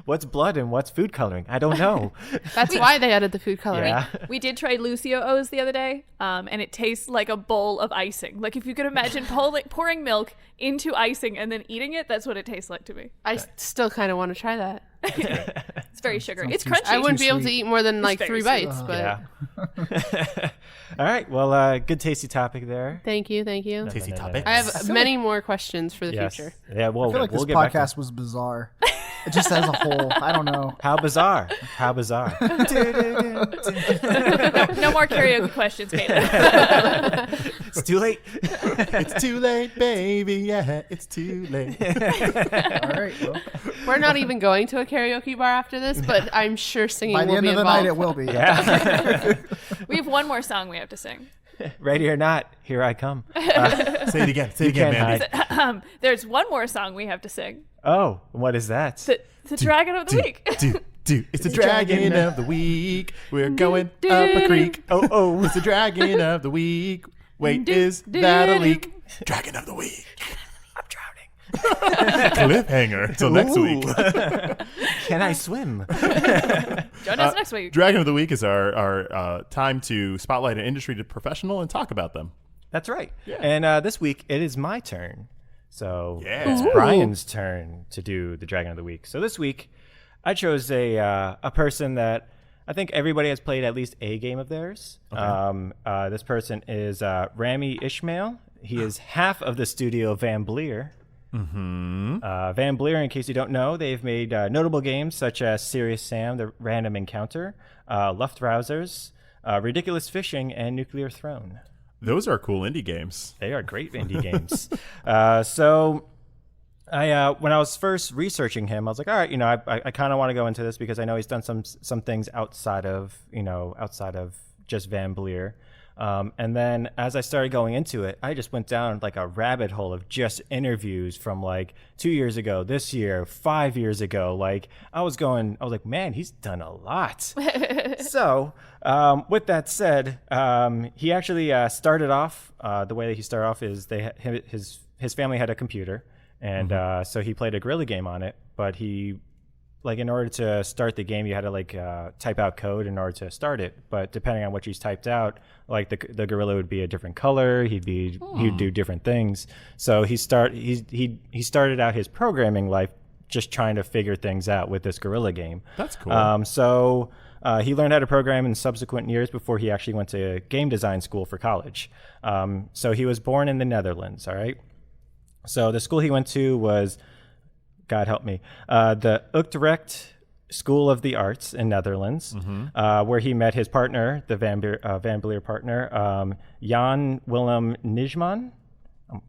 What's blood and what's food coloring? I don't know.
That's why they added the food coloring.
Yeah.
We did try Lucio O's the other day, and it tastes like a bowl of icing. Like if you could imagine pouring milk into icing and then eating it, that's what it tastes like to me.
I still kind of want to try that.
It's very sugary. It's crunchy.
I wouldn't be able to
sweet.
eat more than like
very
3
sweet.
bites, but
Yeah. All right. Well, good tasty topic there.
thank you.
Tasty topic.
I have many more questions for the
Yes.
future.
Yeah. Well,
I feel like
we'll
this
get back to
podcast was bizarre. It just as a whole. I don't know.
How bizarre. How bizarre.
No more karaoke questions, Katelyn.
It's too late.
It's too late, baby. Yeah, it's too late.
All right. Well,
We're not even going to a karaoke bar after this, but I'm sure singing
by the
will
end
be
of the
involved.
night, it will be.
Yeah.
We have one more song we have to sing.
Ready or not, here I come.
Say it again. Say it again,
can't
Mandy.
There's one more song we have to sing.
Oh, what is that?
The Dragon of the Week.
It's the dragon of the week. We're going up a creek. Oh, it's the dragon of the week. Wait, is that a leak? Dragon of the week.
I'm drowning.
Cliffhanger till next week.
Can I swim?
Join us next week.
Dragon of the week is our time to spotlight an industry professional and talk about them.
That's right. And this week it is my turn. So
Yeah.
it's
Ooh.
Brian's turn to do the Dragon of the Week. So this week I chose a person that I think everybody has played at least a game of theirs. Okay. This person is Rami Ismail. He is half of the studio Vlambeer. Mm-hmm. Vlambeer, in case you don't know, they've made notable games such as Serious Sam, The Random Encounter, Luftrausers, Ridiculous Fishing, and Nuclear Throne.
Those are cool indie games.
They are great indie games. So I when I was first researching him, I was like, all right, I kind of want to go into this because I know he's done some things outside of just Vlambeer. And then as I started going into it, I just went down like a rabbit hole of just interviews from like 2 years ago, this year, 5 years ago. Like I was like, man, he's done a lot. So with that said, he actually started off, the way that he started off is his family had a computer. And so he played a guerrilla game on it, but he, like, in order to start the game, you had to type out code in order to start it. But depending on what you typed out, like the gorilla would be a different color. He'd do different things. So he started out his programming life just trying to figure things out with this guerrilla game.
That's cool.
So he learned how to program in subsequent years before he actually went to game design school for college. So he was born in the Netherlands. All right. So the school he went to was, God help me, the Utrecht School of the Arts in Netherlands, where he met his partner, the Vlambeer partner, Jan Willem Nijman.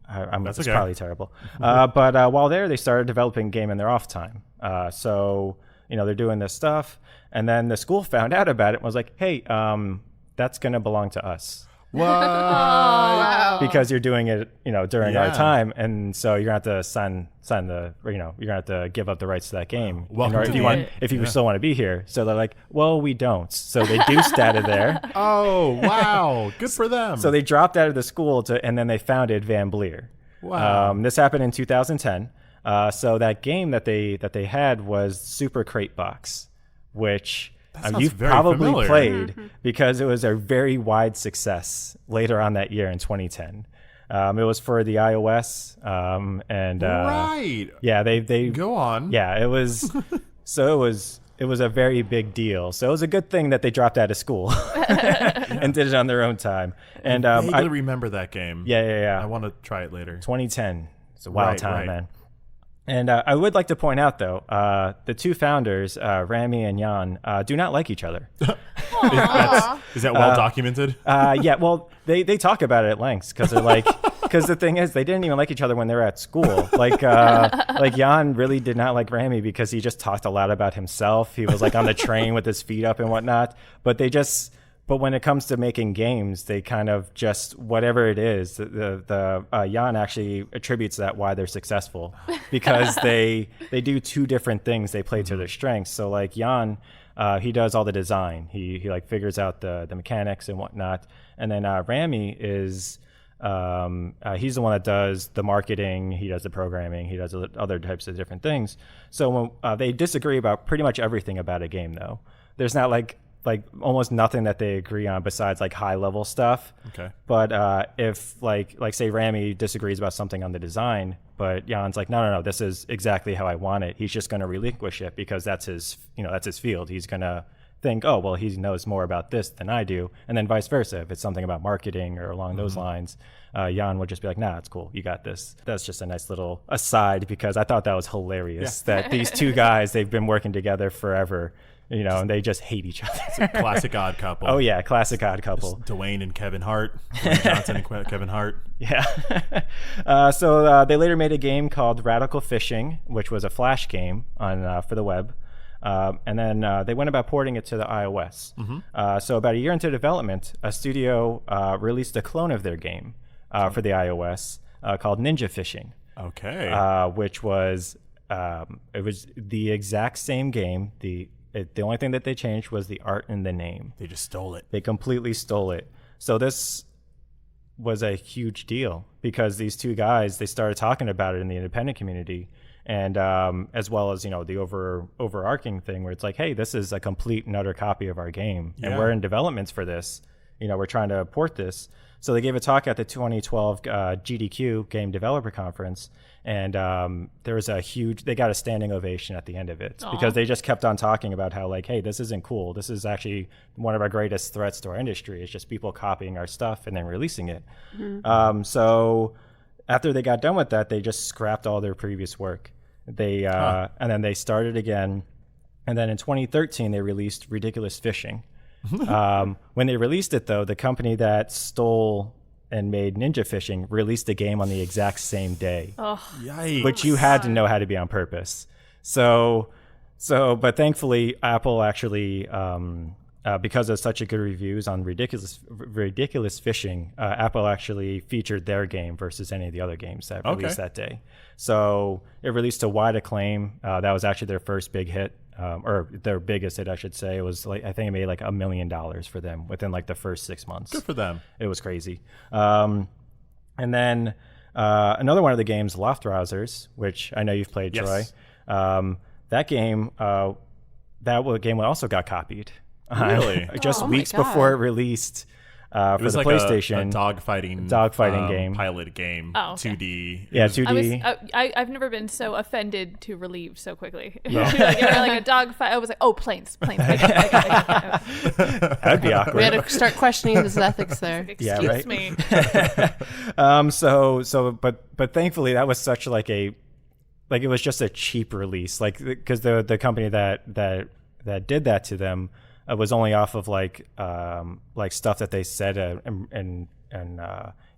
That's
okay.
probably terrible. But while there, they started developing game in their off time. So, they're doing this stuff. And then the school found out about it and was like, hey, that's going to belong to us.
What?
Wow.
Because you're doing it, during our
Yeah.
time, and so you're gonna have to sign the, you're gonna have to give up the rights to that game.
Welcome to
if you still want to be here. So they're like, well, we don't. So they deuced out of there.
Oh, wow. Good for them.
So they dropped out of the school and then they founded Vlambeer.
Wow.
This happened in 2010. So that game that they had was Super Crate Box, which
sounds
you've
very
probably
familiar.
played because it was a very wide success later on that year in 2010. It was for the iOS, and
right.
yeah, they
Go on.
yeah, it was so it was a very big deal. So it was a good thing that they dropped out of school and did it on their own time. And
I vaguely remember that game.
yeah.
I want to try it later.
2010. It's a wild
Right,
time,
right.
man. And I would like to point out, though, the two founders, Rami and Jan, do not like each other.
Is that well documented?
Yeah, well, they talk about it at length because they're like, because the thing is, they didn't even like each other when they were at school. Like Jan really did not like Rami because he just talked a lot about himself. He was like on the train with his feet up and whatnot. But But when it comes to making games, they kind of just whatever it is. The Jan actually attributes that why they're successful because they do two different things. They play to their strengths. So like Jan, he does all the design. He like figures out the mechanics and whatnot. And then Rami is he's the one that does the marketing. He does the programming. He does other types of different things. So when, they disagree about pretty much everything about a game, though. There's not like almost nothing that they agree on besides like high level stuff.
Okay.
But if like say Rami disagrees about something on the design, but Jan's like, no, this is exactly how I want it. He's just going to relinquish it because that's his field. He's going to think, oh, well, he knows more about this than I do. And then vice versa. If it's something about marketing or along those lines, Jan would just be like, nah, it's cool. You got this. That's just a nice little aside because I thought that was hilarious that these two guys, they've been working together forever. And they just hate each other.
Classic odd couple.
Oh, yeah, classic odd couple.
Dwayne and Kevin Hart. Dwayne Johnson and Kevin Hart.
Yeah. So they later made a game called Radical Fishing, which was a Flash game on for the web. And then they went about porting it to the iOS. So about a year into development, a studio released a clone of their game for the iOS called Ninja Fishing.
Okay.
Which was it was the exact same game. The only thing that they changed was the art and the name.
They just stole it.
They completely stole it. So this was a huge deal because these two guys, they started talking about it in the independent community, and as well as the overarching thing where it's like, hey, this is a complete and utter copy of our game, and we're in developments for this. We're trying to port this. So they gave a talk at the 2012 GDQ Game Developer Conference, and there was they got a standing ovation at the end of it because they just kept on talking about how like, hey, this isn't cool. This is actually one of our greatest threats to our industry. It's just people copying our stuff and then releasing it. So after they got done with that, they just scrapped all their previous work. They and then they started again, and then in 2013 they released Ridiculous Fishing. When they released it, though, the company that stole and made Ninja Fishing released a game on the exact same day,
Yikes.
which you had to know how to be on purpose. But thankfully, Apple actually, because of such a good reviews on Ridiculous Fishing, Apple actually featured their game versus any of the other games that released that day. So it released to wide acclaim. That was actually their first big hit. Or their biggest hit, I should say. It was like, I think it made like $1 million for them within like the first 6 months.
Good for them.
It was crazy. And then another one of the games, Loftrousers, which I know you've played, Troy. That game, game also got copied.
Really?
Just weeks before it released. For the
like
PlayStation,
a dogfighting
game,
pilot game, 2D.
Yeah, 2D.
I've never been so offended to relieve so quickly. You're like a dogfight. I was like, oh, planes.
That'd be awkward.
We had to start questioning his ethics there.
Excuse me.
But thankfully that was such like it was just a cheap release, like because the company that did that to them. Was only off of like stuff that they said and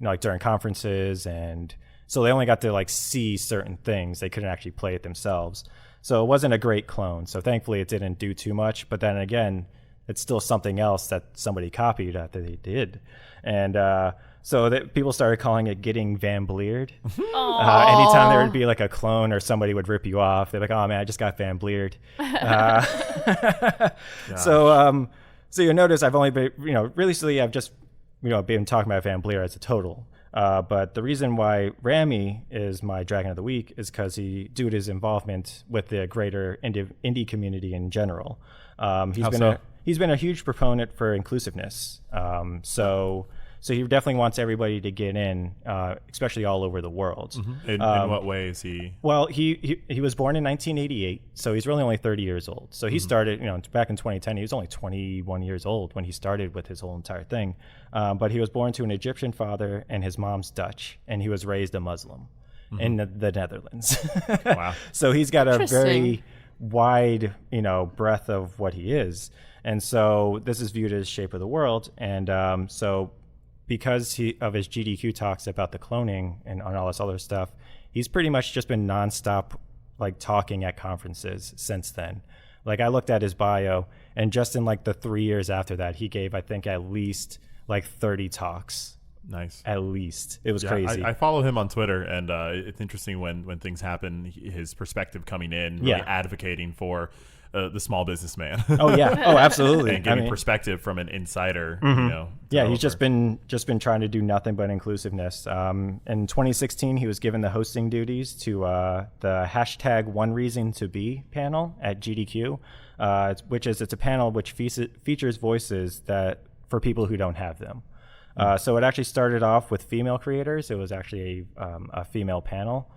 like during conferences, and so they only got to like see certain things. They couldn't actually play it themselves, so it wasn't a great clone. So thankfully it didn't do too much. But then again, it's still something else that somebody copied after they did, and so that people started calling it getting Vlambeered. Anytime there would be like a clone or somebody would rip you off, they're like, "Oh man, I just got Vlambeered." So you'll notice I've only been, recently I've just, been talking about Vlambeer as a total. But the reason why Rami is my Dragon of the Week is because due to his involvement with the greater indie community in general. He's been a huge proponent for inclusiveness. So he definitely wants everybody to get in, especially all over the world.
In what way is he?
Well, he was born in 1988, so he's really only 30 years old. So he started, back in 2010, he was only 21 years old when he started with his whole entire thing. But he was born to an Egyptian father, and his mom's Dutch, and he was raised a Muslim in the Netherlands.
Wow.
So he's got a very wide, breadth of what he is. And so this is viewed as shape of the world. And so because of his GDQ talks about the cloning and on all this other stuff, he's pretty much just been nonstop like talking at conferences since then. Like I looked at his bio, and just in like the 3 years after that, he gave, I think, at least like 30 talks.
Nice.
At least. It was crazy.
I follow him on Twitter, and it's interesting when things happen, his perspective coming in, really advocating for the small businessman.
Oh yeah. Oh, absolutely.
And giving perspective from an insider.
Yeah, he's just been trying to do nothing but inclusiveness. In 2016, he was given the hosting duties to the hashtag One Reason to Be panel at GDQ, it's a panel which features voices that for people who don't have them. So it actually started off with female creators. It was actually a female panel,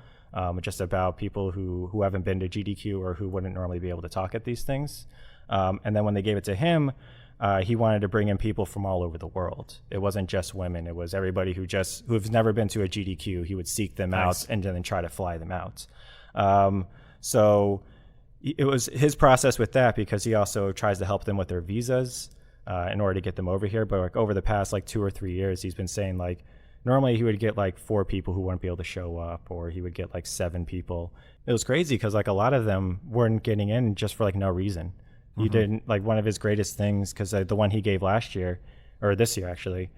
just about people who haven't been to GDQ or who wouldn't normally be able to talk at these things. And then when they gave it to him, he wanted to bring in people from all over the world. It wasn't just women. It was everybody who've never been to a GDQ. He would seek them out and then try to fly them out. So it was his process with that, because he also tries to help them with their visas. In order to get them over here. But like over the past like 2 or 3 years, he's been saying like normally he would get like 4 people who wouldn't be able to show up, or he would get like 7 people. It was crazy because like a lot of them weren't getting in just for like no reason. He didn't, like one of his greatest things, because the one he gave last year, or this year actually,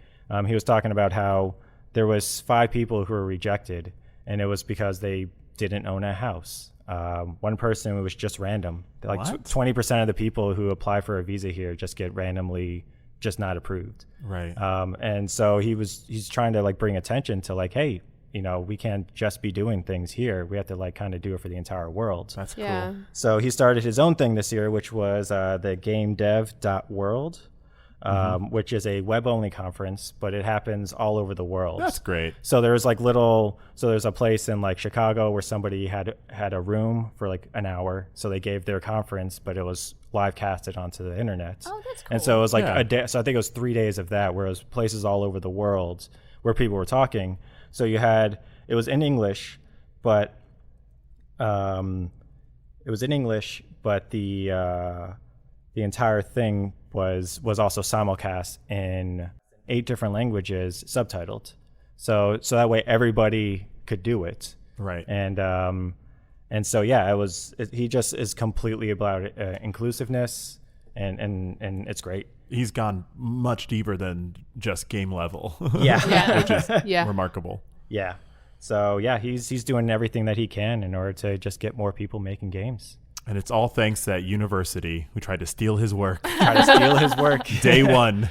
he was talking about how there was 5 people who were rejected, and it was because they didn't own a house. One person, it was just random. Like 20% of the people who apply for a visa here just get randomly just not approved.
Right.
And so he's trying to like bring attention to like, hey, we can't just be doing things here. We have to like kind of do it for the entire world.
That's
Yeah.
cool.
So he started his own thing this year, which was the gamedev.world. Which is a web-only conference, but it happens all over the world.
That's great.
So there's there's a place in like Chicago where somebody had a room for like an hour. So they gave their conference, but it was live casted onto the internet.
Oh, that's cool.
And so it was like a day. So I think it was 3 days of that, where it was places all over the world where people were talking. So it was in English, but the entire thing was also simulcast in 8 different languages, subtitled. So that way everybody could do it.
Right.
And so he just is completely about inclusiveness, and it's great.
He's gone much deeper than just game level.
Yeah.
Which is remarkable.
Yeah. So he's doing everything that he can in order to just get more people making games.
And it's all thanks to that university who tried to steal his work.
Day
one.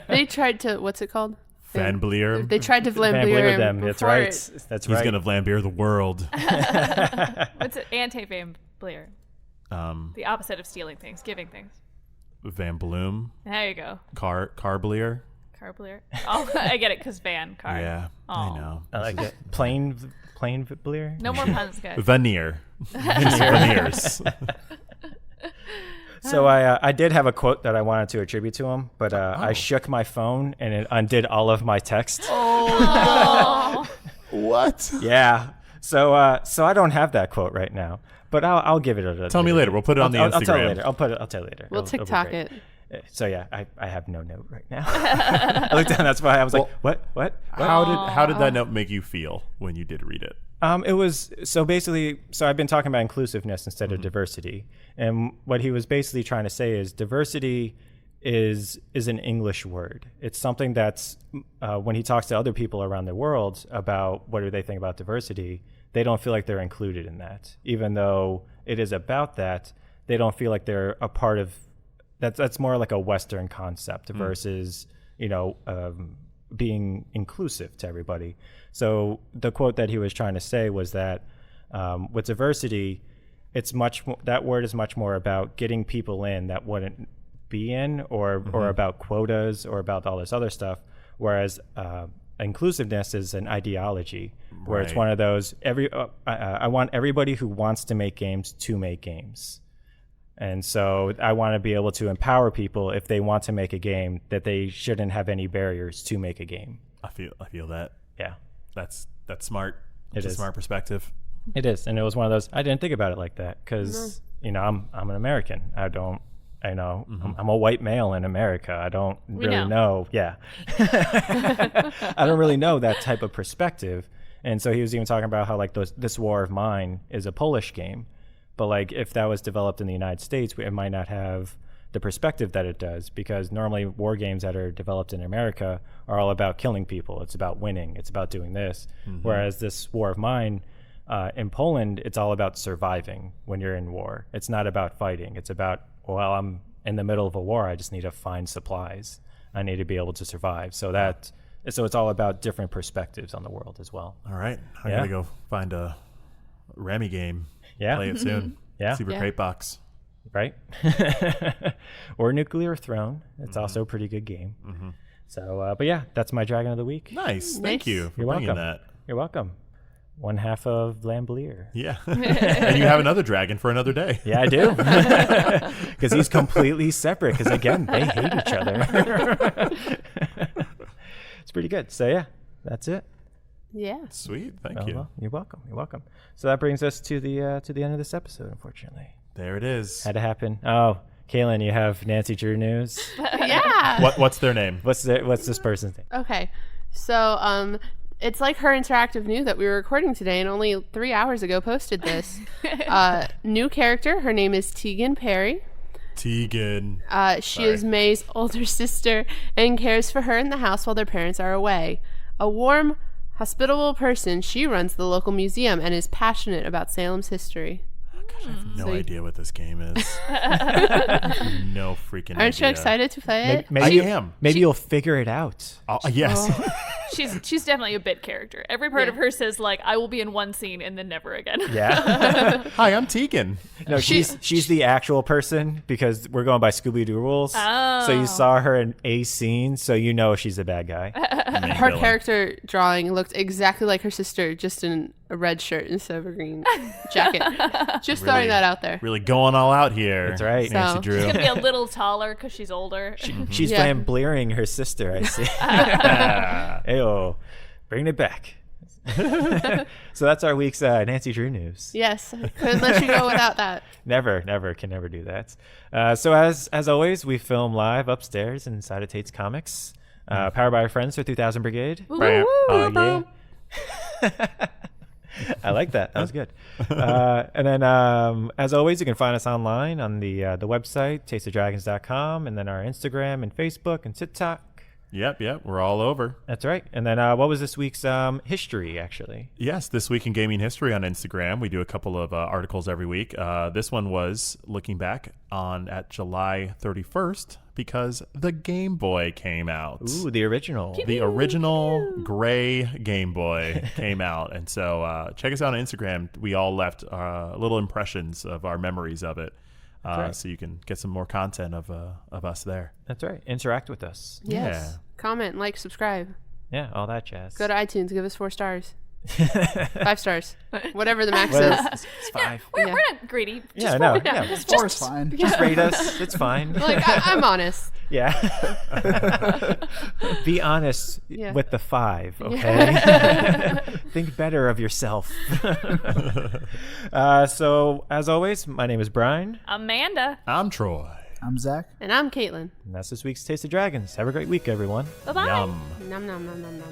They tried to, what's it called?
Vlambeer.
They tried to Vlambeer
them. That's right. That's right.
He's going to Vlambeer the world.
What's it? Anti-Vlambeer. The opposite of stealing things, giving things.
Van Bloom.
There you go.
Carblier.
Carblier. Oh, I get it, because van, car.
Yeah, I know.
I like it. Plain Bleer?
No more puns, guys.
Veneer. Veneers.
So I did have a quote that I wanted to attribute to him, but I shook my phone and it undid all of my text.
Oh.
What?
Yeah. So I don't have that quote right now, but I'll give it a.
Tell me later. We'll put it on the Instagram.
I'll tell you later. I'll tell you later.
We'll TikTok it.
So I have no note right now. I looked down. That's why I was like, what?
How did that note make you feel when you did read it?
It was so I've been talking about inclusiveness instead of diversity, and what he was basically trying to say is diversity is an English word. It's something that's when he talks to other people around the world about what do they think about diversity, they don't feel like they're included in that, even though it is about that. They don't feel like they're a part of. That's more like a Western concept versus being inclusive to everybody. So the quote that he was trying to say was that with diversity, that word is much more about getting people in that wouldn't be in, or about quotas or about all this other stuff. Whereas inclusiveness is an ideology where it's one of those I want everybody who wants to make games to make games. And so I want to be able to empower people if they want to make a game, that they shouldn't have any barriers to make a game.
I feel that.
Yeah.
That's smart.
It's
a smart perspective.
It is. And it was one of those, I didn't think about it like that because, I'm an American. I'm a white male in America. I don't really know. Yeah. I don't really know that type of perspective. And so he was even talking about how like this War of Mine is a Polish game. But like if that was developed in the United States, it might not have the perspective that it does, because normally war games that are developed in America are all about killing people. It's about winning. It's about doing this. Whereas this War of Mine in Poland, it's all about surviving when you're in war. It's not about fighting. It's about, well, I'm in the middle of a war. I just need to find supplies. I need to be able to survive. So it's all about different perspectives on the world as well.
All right. I got to go find a Rami game.
Yeah.
Play it soon.
Yeah.
Super Crate Box.
Right? Or Nuclear Throne. It's also a pretty good game. So, but yeah, that's my Dragon of the Week.
Nice. Thank you for
You're
bringing
welcome.
that.
You're welcome. One half of Vlambeer.
Yeah. And you have another dragon for another day.
Yeah, I do. Because he's completely separate. Because again, they hate each other. It's pretty good. So yeah, that's it.
Yeah.
Sweet. Thank
Oh,
you.
well, you're welcome. You're welcome. So that brings us to the end of this episode. Unfortunately,
There it is.
had to happen. Oh, Katelyn, you have Nancy Drew news.
Yeah.
What's their name?
What's this person's name?
Okay. So, it's like her interactive new that we were recording today and only 3 hours ago posted this. New character. Her name is Tegan Perry.
Tegan.
She is May's older sister and cares for her in the house while their parents are away. A warm, hospitable person, she runs the local museum and is passionate about Salem's history.
I have no idea what this game is. No freaking idea.
Aren't you excited to play it?
I am.
Maybe you'll figure it out.
Yes.
She's definitely a bit character. Every part of her says like, I will be in one scene and then never again.
Yeah.
Hi, I'm Tegan.
No, she's the actual person, because we're going by Scooby-Doo rules. So you saw her in a scene, so you know she's a bad guy.
Her character drawing looked exactly like her sister, just in a red shirt instead of a green jacket. Just throwing that out there.
Really going all out here.
That's right.
Nancy
So-
Drew.
She's gonna be a little taller because she's older.
She's
Yeah.
Vlambeering her sister, I see. Ayo, bringing it back. So that's our week's Nancy Drew news.
Yes, I couldn't let you go without that.
Never can never do that. So as always, we film live upstairs inside of Tate's Comics, powered by our friends for 3000 Brigade. Oh yeah. I like that. That was good. And then, as always, you can find us online on the website, tasteofdragons.com, and then our Instagram and Facebook and TikTok.
Yep. We're all over.
That's right. And then what was this week's history, actually?
Yes, This Week in Gaming History on Instagram. We do a couple of articles every week. This one was looking back at July 31st because the Game Boy came out.
Ooh, the original.
The original gray Game Boy came out. And so check us out on Instagram. We all left little impressions of our memories of it.
right.
So you can get some more content of us there.
That's right. Interact with us.
Yes.
Yeah.
Comment, like, subscribe.
Yeah, all that jazz.
Go to iTunes, give us 4 stars. 5 stars. Whatever the max is.
It's 5.
We're not greedy.
Yeah, no. Yeah,
Just
4 is fine.
just rate us. It's fine.
Like, I'm honest.
Yeah. Be honest
Yeah.
with the 5, okay? Think better of yourself. So, as always, my name is Brian,
Amanda.
I'm Troy.
I'm Zach.
And I'm Katelyn.
and that's this week's Taste of Dragons. Have a great week, everyone.
Bye-bye.
Yum.
Nom nom nom nom nom.